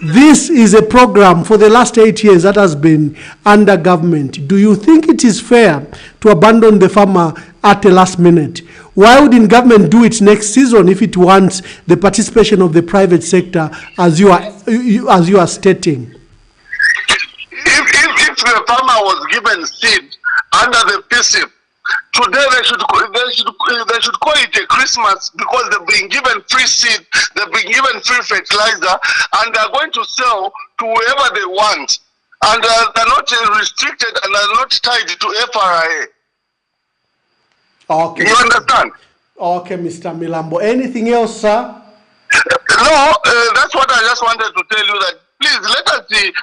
This is a program for the last 8 years that has been under government. Do you think it is fair to abandon the farmer at the last minute? Why wouldn't government do it next season if it wants the participation of the private sector, as you are stating? If the farmer was given seed under the PCIP, today they should call it a Christmas, because they've been given free seed, they've been given free fertilizer, and they're going to sell to whoever they want, and they're not restricted and are not tied to FRA. Okay. You understand? Okay, Mr. Milambo. Anything else, sir? No, that's what I just wanted to tell you, that please let us see.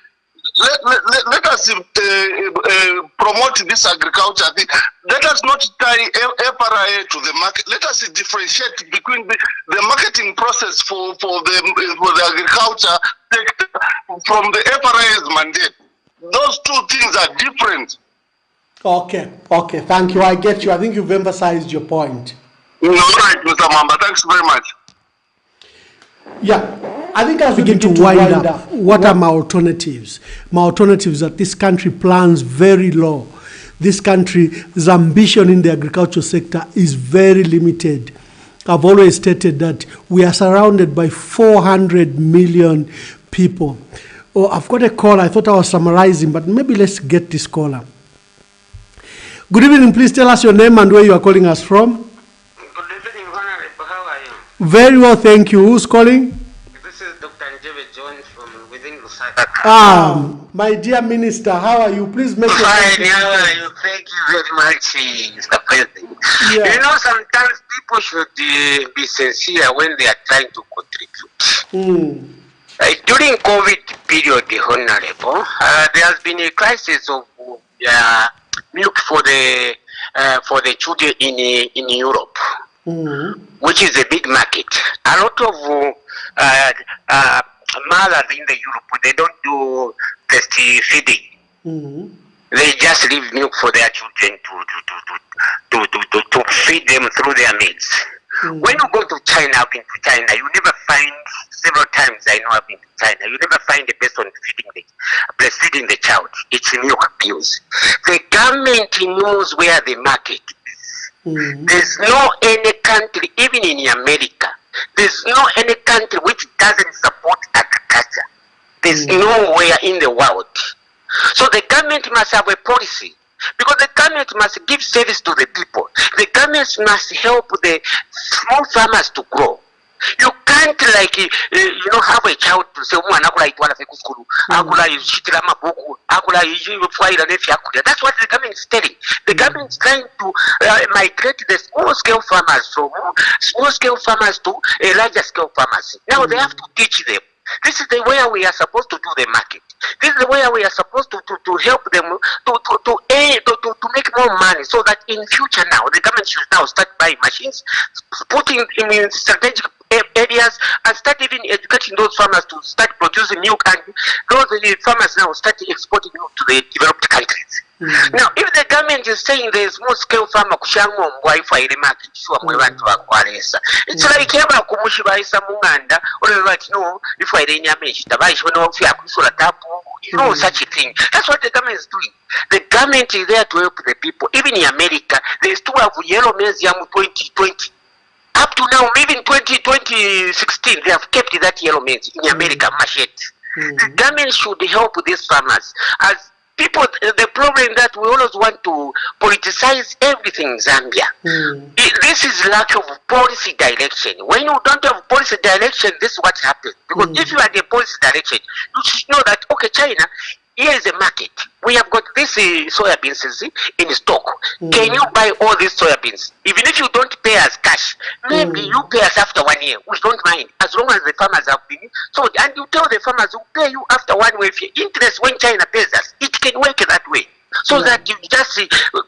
Let us promote this agriculture thing. Let us not tie FRA to the market. Let us differentiate between the marketing process for the agriculture sector from the FRA's mandate. Those two things are different. Okay, thank you. I get you. I think you've emphasized your point. All right, Mr. Mamba. Thanks very much. Yeah. I think as we begin to wind up, what are my alternatives? My alternatives that this country plans very low. This country's ambition in the agricultural sector is very limited. I've always stated that we are surrounded by 400 million people. Oh, I've got a call. I thought I was summarizing, but maybe let's get this caller. Good evening. Please tell us your name and where you are calling us from. Good evening, Honorable. How are you? Very well, thank you. Who's calling? My dear Minister, how are you? Please make Fine, how are you? Thank you very much, Mr. President. Yeah. You know, sometimes people should be sincere when they are trying to contribute. During COVID period, Honorable, there has been a crisis of milk for the children in Europe, which is a big market. A lot of mothers in the Europe, they don't do breastfeeding. They just leave milk for their children to feed them through their meals. When you go to China, I've been to China, you never find, several times I know I've been to China, you never find a person breastfeeding the child. It's milk pills. The government knows where the market is. There's no any country, even in America, there's no any country which doesn't support agriculture. There's nowhere in the world. So the government must have a policy, because the government must give service to the people. The government must help the small farmers to grow. You can't like have a child to say umwana akula itwala fe ku school akula yishitira mabuku akula yifwaira nefyakulya. That's what the government is telling. The government is trying to migrate the small scale farmers from small scale farmers to a larger scale farmers. Now they have to teach them. This is the way we are supposed to do the market. This is the way we are supposed to help them to make more money, so that in future now the government should now start buying machines, putting in strategic areas, and start even educating those farmers to start producing milk, and those farmers now start exporting milk to the developed countries. Now, if the government is saying there is small scale farmer kushango mbwaifa ile market sure mwebantu bakwalesa, it's like yaba kumushibaisa munganda or right no if I didn't damage tabaisho no fya kusula tapu, such a thing. That's what the government is doing. The government is there to help the people. Even in America, they still have yellow maize 2020. Up to now, even 2016, they have kept that yellow maize in America, machete. The government should help these farmers. As people, the problem that we always want to politicize everything in Zambia. This is lack of policy direction. When you don't have policy direction, this is what happens. Because if you had a policy direction, you should know that, okay, China, here is a market. We have got this soya beans in stock. Can you buy all these soya beans? Even if you don't pay us cash, maybe you pay us after 1 year. We don't mind, as long as the farmers have been sold. And you tell the farmers who pay you after 1 year. If your interest when China pays us, it can work that way. So that you just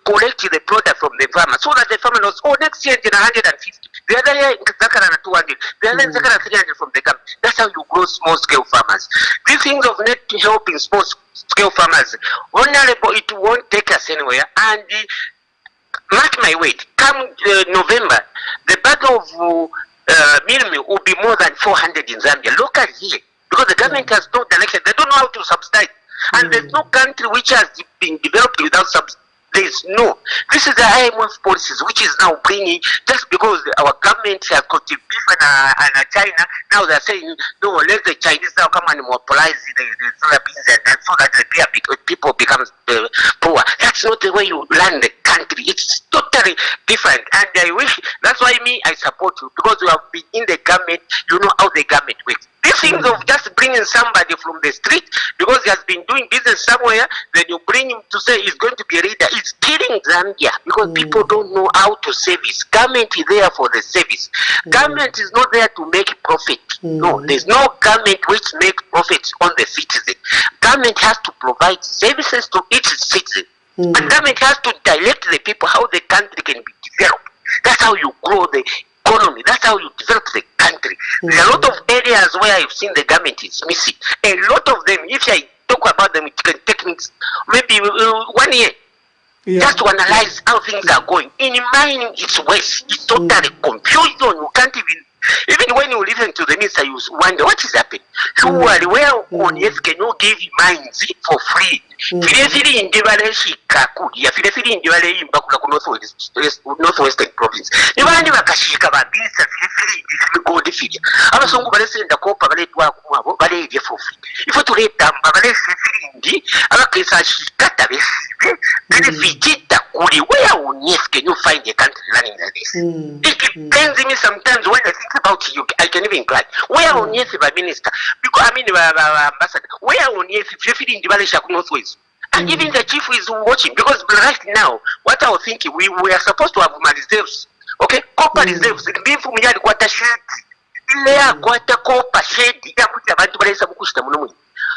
collect the product from the farmer, so that the farmer knows, oh, next year it's 150. The other year it's 200. The other year it's 300 from the government. That's how you grow small scale farmers. These things of net helping small scale farmers, honorable, it won't take us anywhere. And mark my word, come November, the bag of meal will be more than 400 in Zambia. Look at here, because the government has no direction. They don't know how to subsidize. And there's no country which has been developed without subsidies. There's no. This is the IMF policies which is now bringing, just because our government has got a beef and China, now they're saying, no, let the Chinese now come and monopolize the soya beans, and so that the people become poor. That's not the way you run the country. It's totally different. And I wish, that's why I support you, because you have been in the government, you know how the government works. These things of just bringing somebody from the street because he has been doing business somewhere, then you bring him to say he's going to be a leader. It's killing Zambia because people don't know how to service. Government is there for the service. Government is not there to make profit. No, there's no government which makes profits on the citizen. Government has to provide services to each citizen. And government has to direct the people how the country can be developed. That's how you grow the economy. That's how you develop the country. There are a lot of areas where I've seen the government is missing. A lot of them, if I talk about them, it can take maybe 1 year. Just to analyze how things are going. In mining, it's waste. It's totally confusion. You can't even when you listen to the minister, you wonder what is happening. Surely, where on earth can you give mines for free? Fili in Shikakuya, Fili in Northwestern province. Even Wakashika, Bisa, Fili, go the figure. I was going to send the copper ballet for free. If you to let them, Ballet Fili, Alakisa Shikata, Benefit, where on earth can you find a country running like this? It pains me sometimes when I think about you, I can even cry. Where on earth, by minister? Because I mean, ambassador, where on earth, if you feel in the valley, Northwest? And even the chief is watching, because right now, what I was thinking, we are supposed to have reserves. Okay, copper reserves. Being from here, what a shed. What a copper shed.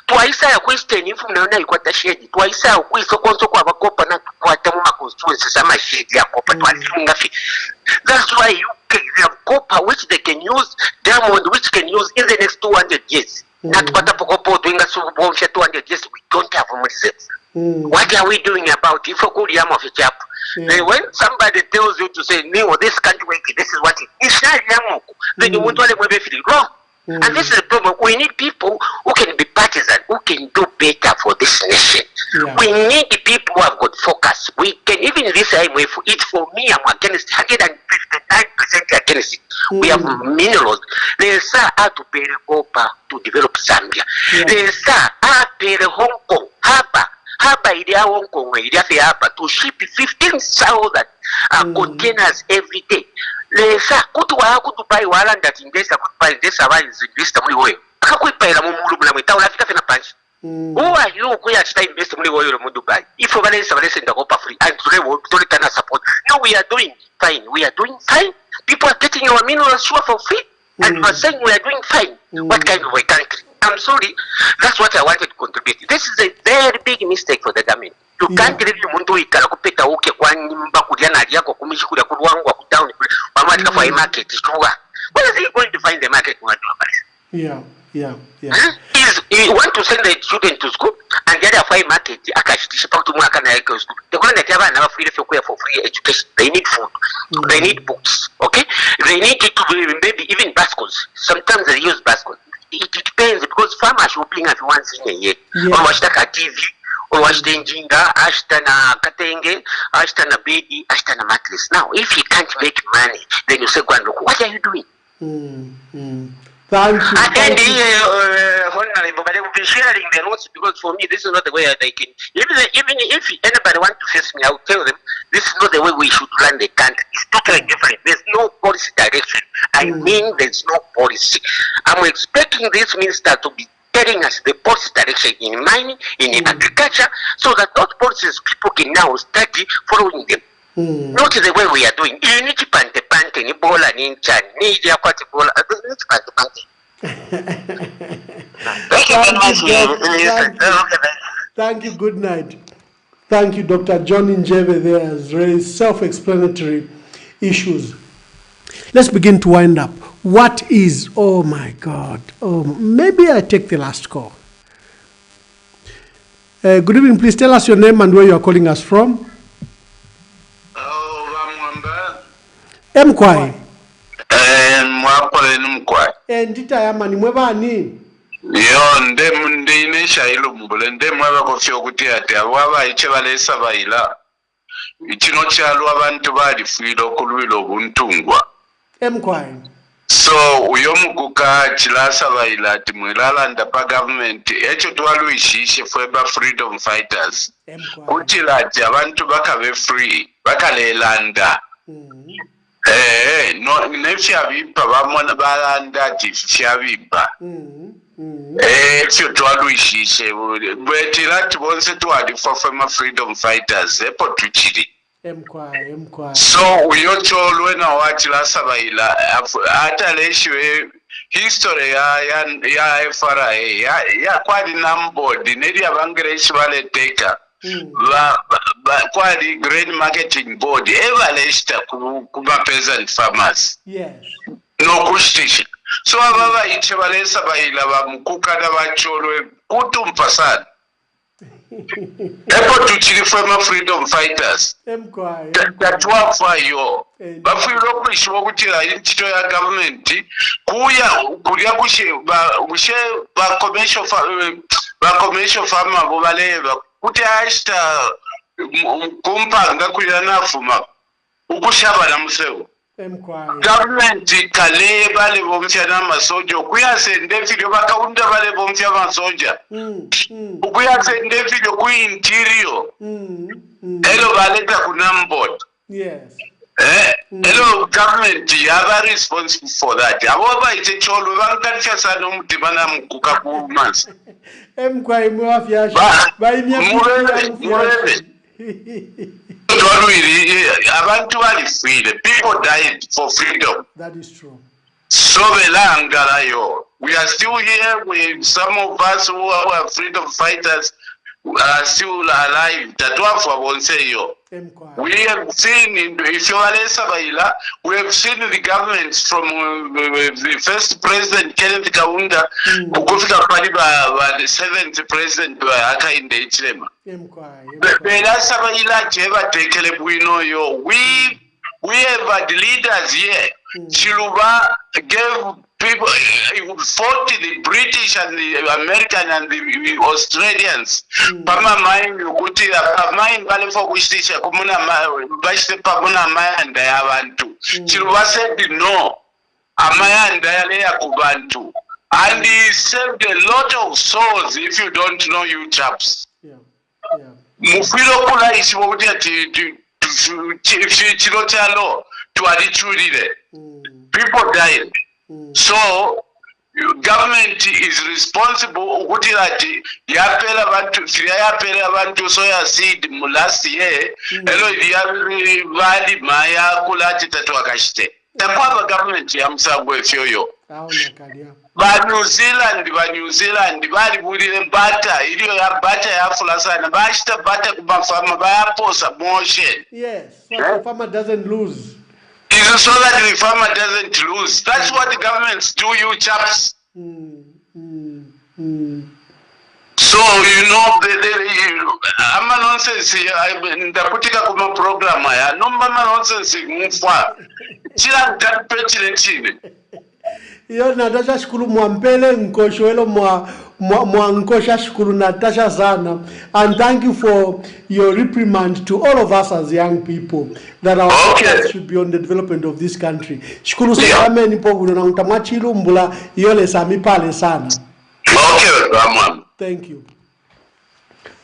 Twice I question from the what a shed. Twice I quiz so copper not what a constituency, some shed, copper. That's why UK, they have copper which they can use, diamond which can use in the next 200 years. Not what a copper doing us 200 years, we don't have reserves. What are we doing about if a good yam of a chap? When somebody tells you to say, no, this can't work, this is what it's not yam, then you won't want to feel wrong. And this is the problem. We need people who can be partisan, who can do better for this nation. We need the people who have got focus. We can even this IMF, it's for me, I'm against 159% against it. We have minerals. There's how to pay the copper to develop Zambia. There's how pay the Hong Kong harbor. Harbor idia Hong Kong idia harbor to ship 15,000 containers every day. lesa kuti wakutupai walanda tindesa kutupai ndesa abayizi investa muri woyo akakwipayira mu mulu mula mwitawo lafika fena panchi who are you kuya chita invest muri woyo mu Dubai if balese ndakopa free and today can support. No, we are doing fine, people are getting our minerals sure for free and you are saying we are doing fine. What kind of a country? I'm sorry, that's what I wanted to contribute. This is a very big mistake for the government. You can't leave umuntu ikala kupeta uke kwa nyumba kulia na yako kumishikula kulwangu wa down wamatika for a market tuwa. Where is he going to find the market? Yeah. He want to send the student to school and the other for a market akashitisha pa kutumwa kana yake school. The government yaba na free for free education. They need food. They need books. Okay? They need to maybe even baskets. Sometimes they use baskets. It depends because farmers will bring at once in a year. Or watch the TV, or watch the Njinga, Ashtana Katenge, Ashtana Baby, Ashtana Matlis. Now, if you can't make money, then you say, go and look, what are you doing? Thank you. And honorable, but they will be sharing their notes because for me, this is not the way they can. Even if anybody wants to face me, I will tell them this is not the way we should run the country. It's totally different. There's no policy direction. I mean, there's no policy. I'm expecting this minister to be telling us the policy direction in mining, in agriculture, so that those policies people can now study following them. Not the way we are doing. You need to pante ni bola ni nchani. Ni ya kwati bola. You need to pante. Thank you. Good night. Thank you, Dr. John Njebe there has raised self-explanatory issues. Let's begin to wind up. What is, oh my God. Oh, maybe I take the last call. Good evening. Please tell us your name and where you are calling us from. Mkwai. Mwakole n'Mkwai. Ndita yamani mwebani. Yo ndi inesha ilumbule mweba kofyo okuti ati ababa iche balesa bayila. Kino kyalo abantu balifiira okulwira obuntungwa. Mkwai. So uyomukuka chilasa bayila ati mwilalanda pa government ekyo twalwishishe fweba freedom fighters. Kutila ati abantu bakabe free bakalelanda. No, nefyabipa bamwana balanda tifyabipa. Ekyo twalwishishe bwetira tubonse twali for freedom fighters epo tuchiri. Mkwai. So uyocholo na wachila sabaila ata leshwe history ya FRA ya kwadi nambodi neri abangereshi baleteka. Quali grain marketing board evalesta kuma peasant farmers. Yes. No kustisha. So ababa iche balesa bayila bamukuka na bacholo kutumpasana. Epo tuchiri freedom fighters. Tatwa fayo. Bafiro kushwa kutira inchito ya government kuya kushe ba commercial farmer bobaleva kuti ashita kumpanga kuya nafuma ukushaba na museo. Government kale bale bomfya na masoja kuyasende video bakaunda bale bomfya masoja kuyasende video ku interior elo baleta kunambot. Yes. Hello, government, you are responsible for that. However, it's a cholo, one can just know Timana Mukuka months. Mkwai Muafia, by me, people died for freedom. That is true. So we are still here with some of us who are freedom fighters are still alive. That one for one say yo. We have seen if you are we have seen the governments from the first president Kenneth Kaunda kufika pale the seventh president akainde ichilema. Belasa bayila jeba tekele bwino yo. We have had leaders here. Chiluba gave people fought the British and the American and the Australians. Pama mind ukutira mind bale for kushisha kumuna bashte pamuna mayanda ya bantu. Chiluba said no. Amayanda yale ya kubantu. And he saved a lot of souls if you don't know you chaps. Mufilo kula isibo kutia chilo chalo People died. So government is responsible ukuthi ati yapela abantu soya seed last year elo ili vali maya kulati tatu akashite tapwa government yamsagwe efyoyo ba New Zealand bali bulire bata iliyo ya bata yafula sana bashita bata kubafama bayaposa motion. Yes, so the farmer doesn't lose. It's so that the farmer doesn't lose. That's what the governments do, you chaps. So, you know, I'm a nonsense. Ndakutika kuma program ya. No mama nonsense mfa. Chila mtapechile chini. Iyo Natasha shukuru mwampele nkosho elo mwa nkosha shukuru Natasha sana. And thank you for your reprimand to all of us as young people that our focus should be on the development of this country. Shukuru sana nipo na utamachilu mbula yole sami pale sana. Thank you.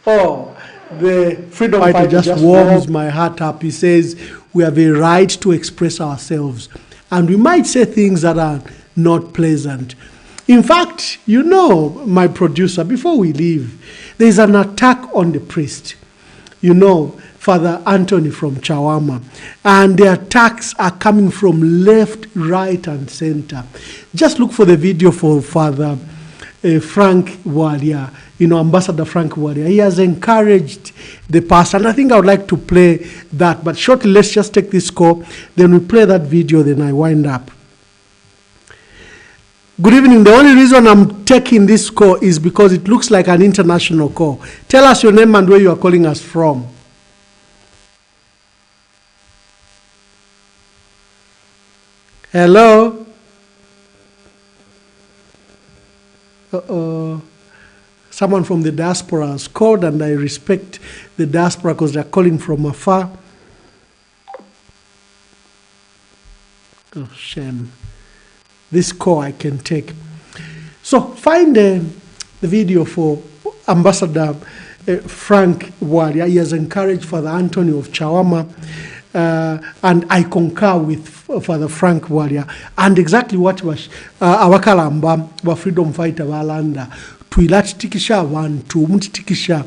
Oh, the freedom fighter just warms my heart up. He says we have a right to express ourselves, and we might say things that are not pleasant. In fact, you know, my producer, before we leave, there is an attack on the priest. You know, Father Anthony from Chawama, and the attacks are coming from left, right, and center. Just look for the video for Father Frank Walia, you know, Ambassador Frank Walia. He has encouraged the pastor, and I think I would like to play that, but shortly, let's just take this call, then we play that video, then I wind up. Good evening. The only reason I'm taking this call is because it looks like an international call. Tell us your name and where you are calling us from. Hello? Someone from the diaspora has called, and I respect the diaspora because they're calling from afar. Oh, shame. This call I can take. So find the video for Ambassador Frank Walia. He has encouraged Father Anthony of Chawama, and I concur with Father Frank Walia, and exactly what was abakalamba wa freedom fighter balanda tuilatitikisha abantu umutitikisha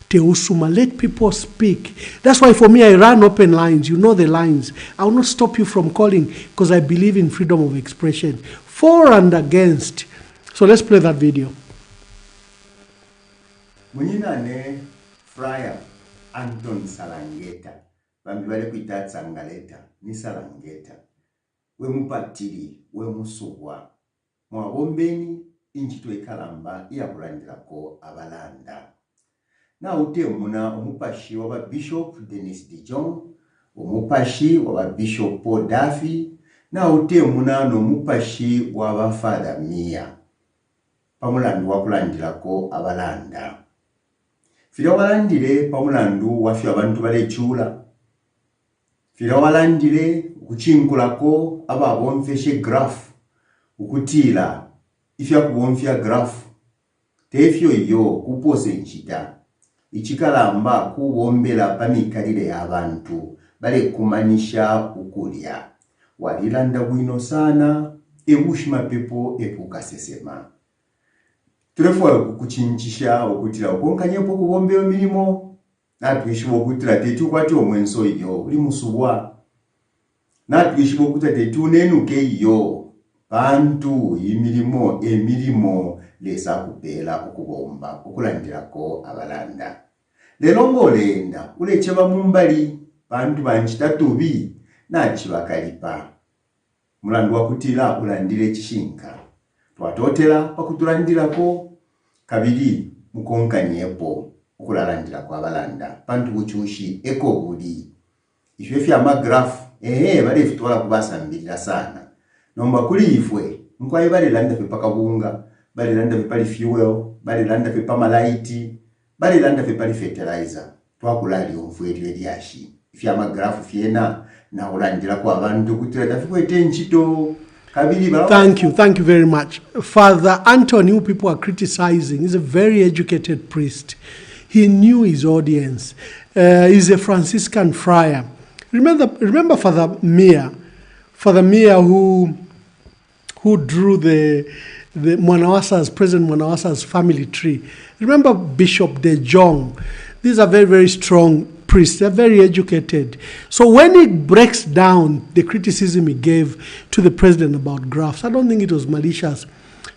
teusuma. Let people speak. That's why for me I run open lines. You know the lines. I will not stop you from calling because I believe in freedom of expression, for and against. So let's play that video. Munyinane Friar Anton Salangeta bambi bale kuita Tsangaleta ni Salangeta we mupatiri we musubwa mwabombeni inchitwe kalamba iya kulandirako abalanda na ute muna omupashi wa Bishop Dennis Dijon, omupashi wa Bishop Paul Daffy, na ute muna no mupashi wa Father Mia pamulandu wakulandirako abalanda. Fira walandire pamulandu wafya abantu balechula. Fira walandire kuchinkulako aba bonfeshe graph ukutila ifya kubonfya graph tefyo iyo kupose nchita ichikalamba kuwombela pamikalire y'abantu bale kumanisha ukulya walilanda bwino sana ebushima pepo epukasesema tulefwa kukuchinchisha okutira okonkanyepo kubombe milimo natwishibo okutira tetu kwati omwenso iyo uli musubwa natwishibo okutira tetu nenuke iyo bantu emilimo lesa kupela okubomba okulandirako abalanda lelo ngolenda ulecheba mumbali bantu banchita tubi nachibakalipa mulandu wakutira ulandire chishinka twatotera pakutulandirako kabiri mukonkanyepo okulalandirako abalanda bantu buchushi eko buli ifwe fya magraph bale fitwala kubasambirira sana nomba kuli ifwe nkwaye bale landa fe pakabunga bale landa fe pali fuel bale landa fe pamalaiti bale landa fe pali fertilizer twakulali omfweri eliashi ifya magraph fiena na ulandira kwa abantu kutira tafikwete nchito kabiri bala. Thank you very much. Father Anthony, who people are criticizing, is a very educated priest. He knew his audience. He's a Franciscan friar. Remember Father Mia Father Mia, who drew the President Mwanawasa's family tree. Remember Bishop De Jong. These are very, very strong priests. They're very educated. So when he breaks down the criticism he gave to the president about graphs, I don't think it was malicious.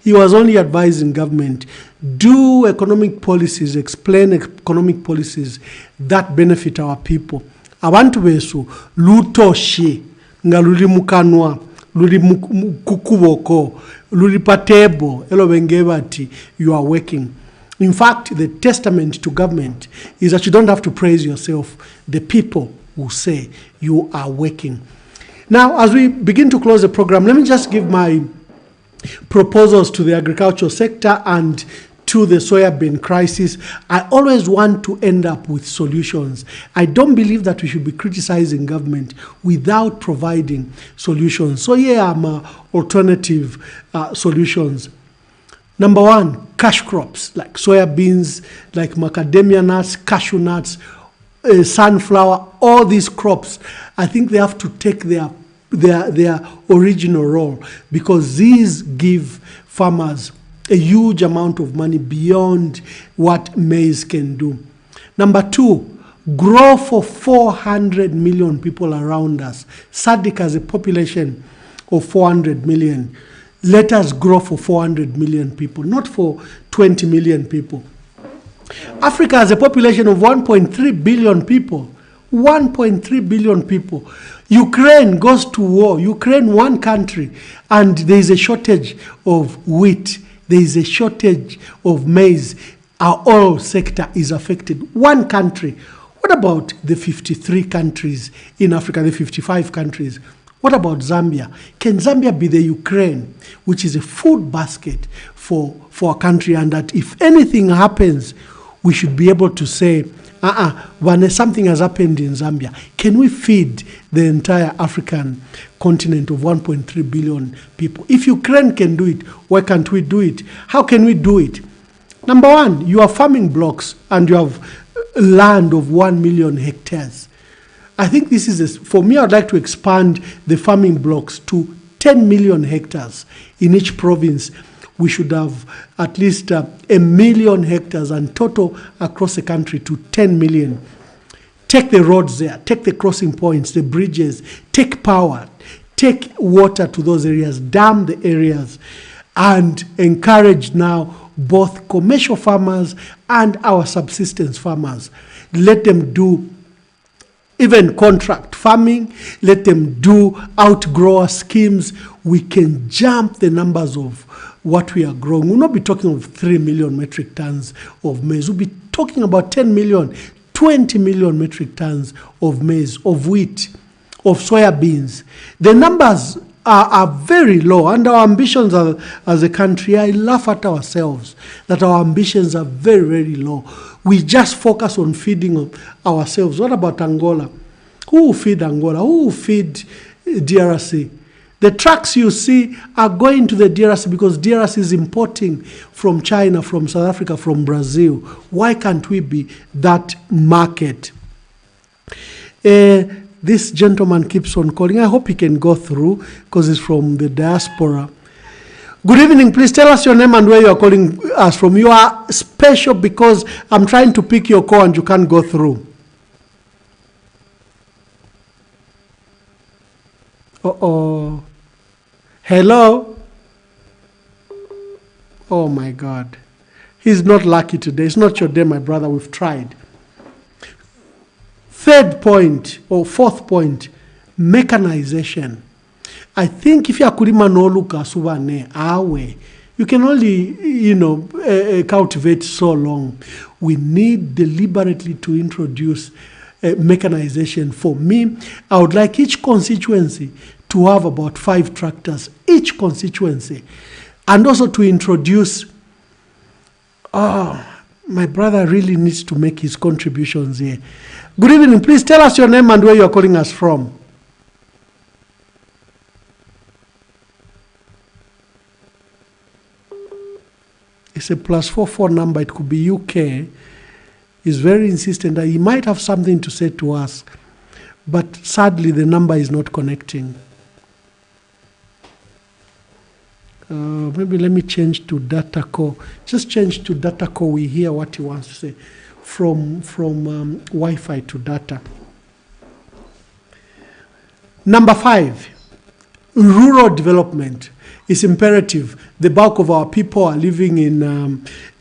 He was only advising government, do economic policies, explain economic policies that benefit our people. Abantu besu lutoshi nga luli mukanwa, luli kukuboko, luli patebo, elo bengebati, you are working. In fact, the testament to government is that you don't have to praise yourself. The people will say you are working. Now, as we begin to close the program, let me just give my proposals to the agricultural sector and to the soya bean crisis. I always want to end up with solutions. I don't believe that we should be criticizing government without providing solutions. So here are my alternative solutions. Number one, cash crops like soya beans, like macadamia nuts, cashew nuts, sunflower, all these crops. I think they have to take their original role, because these give farmers a huge amount of money beyond what maize can do. Number two, grow for 400 million people around us. SADC has a population of 400 million. Let us grow for 400 million people, not for 20 million people. Africa has a population of 1.3 billion people. 1.3 billion people. Ukraine goes to war. Ukraine, one country, and there is a shortage of wheat. There is a shortage of maize. Our oil sector is affected. One country. What about the 53 countries in Africa, the 55 countries? What about Zambia? Can Zambia be the Ukraine, which is a food basket for a country, and that if anything happens, we should be able to say, when something has happened in Zambia, can we feed the entire African continent of 1.3 billion people? If Ukraine can do it, why can't we do it? How can we do it? Number one, you have farming blocks and you have land of 1 million hectares. I think this is, for me, I'd like to expand the farming blocks to 10 million hectares in each province. We should have at least 1 million hectares, and total across the country to 10 million. Take the roads there, take the crossing points, the bridges, take power, take water to those areas, dam the areas, and encourage now both commercial farmers and our subsistence farmers. Let them do even contract farming, let them do outgrower schemes. We can jump the numbers of what we are growing. We'll not be talking of 3 million metric tons of maize. We'll be talking about 10 million, 20 million metric tons of maize, of wheat, of soya beans. The numbers are very low, and our ambitions as a country, I laugh at ourselves that our ambitions are very, very low. We just focus on feeding ourselves. What about Angola? Who will feed Angola? Who will feed DRC? The trucks you see are going to the DRC because DRC is importing from China, from South Africa, from Brazil. Why can't we be that market? This gentleman keeps on calling. I hope he can go through because he's from the diaspora. Good evening. Please tell us your name and where you are calling us from. You are special because I'm trying to pick your call and you can't go through. Uh-oh. Hello? Oh, my God. He's not lucky today. It's not your day, my brother. We've tried. Third point, or fourth point, mechanization. I think if you are kulima no luka subane awe, you can only, cultivate so long. We need deliberately to introduce mechanization. For me, I would like each constituency to have about 5 tractors, each constituency, and also to introduce, my brother really needs to make his contributions here. Good evening. Please tell us your name and where you are calling us from. It's a +44 number. It could be UK. He's very insistent that he might have something to say to us, but sadly the number is not connecting. Maybe let me change to data core. Just change to data core. We hear what he wants to say from Wi-Fi to data. Number 5, rural development is imperative. The bulk of our people are living in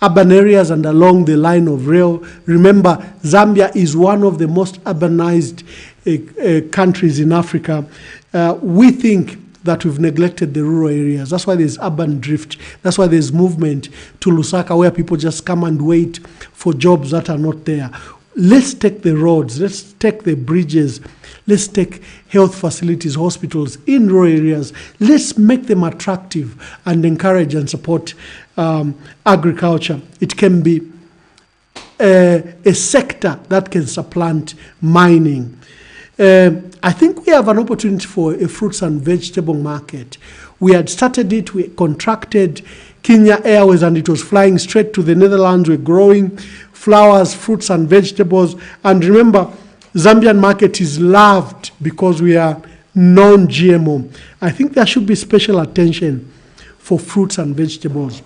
urban areas and along the line of rail. Remember, Zambia is one of the most urbanized countries in Africa. We think that we've neglected the rural areas. That's why there's urban drift. That's why there's movement to Lusaka, where people just come and wait for jobs that are not there. Let's take the roads. Let's take the bridges. Let's take health facilities, hospitals in rural areas. Let's make them attractive and encourage and support agriculture. It can be a sector that can supplant mining. I think we have an opportunity for a fruits and vegetable market. We had started it, we contracted Kenya Airways, and it was flying straight to the Netherlands. We're growing flowers, fruits and vegetables. And remember, Zambian market is loved because we are non-GMO. I think there should be special attention for fruits and vegetables.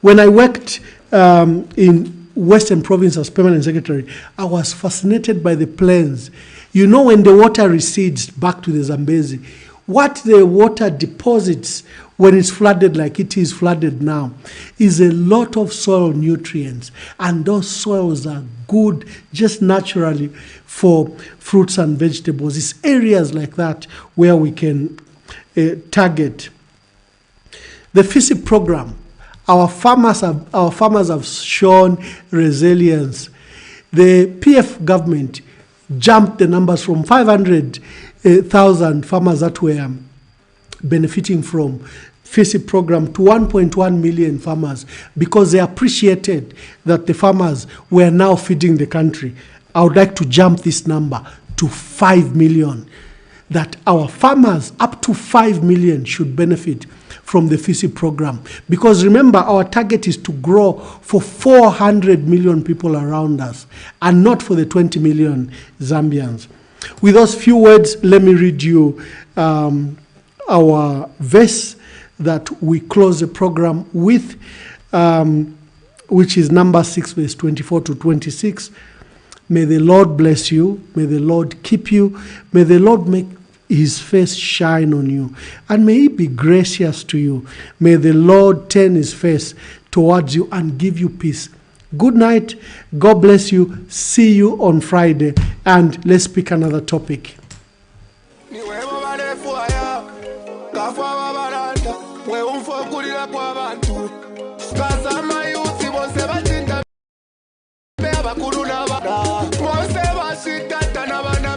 When I worked in Western Province as permanent secretary, I was fascinated by the plains. You know, when the water recedes back to the Zambezi, what the water deposits when it's flooded like it is flooded now is a lot of soil nutrients, and those soils are good just naturally for fruits and vegetables. It's areas like that where we can target. The FISIP program, our farmers have shown resilience. The PF government jumped the numbers from 500,000 farmers that were benefiting from FISIP program to 1.1 million farmers, because they appreciated that the farmers were now feeding the country. I would like to jump this number to 5 million, that our farmers up to 5 million should benefit from the FISIP program. Because remember, our target is to grow for 400 million people around us and not for the 20 million Zambians. With those few words, let me read you our verse that we close the program with, which is number 6, verse 24 to 26. May the Lord bless you. May the Lord keep you. May the Lord make his face shine on you, and may he be gracious to you. May the Lord turn his face towards you and give you peace. Good night. God bless you. See you on Friday, and let's pick another topic. Bakuru na bada, mose bashikata na bana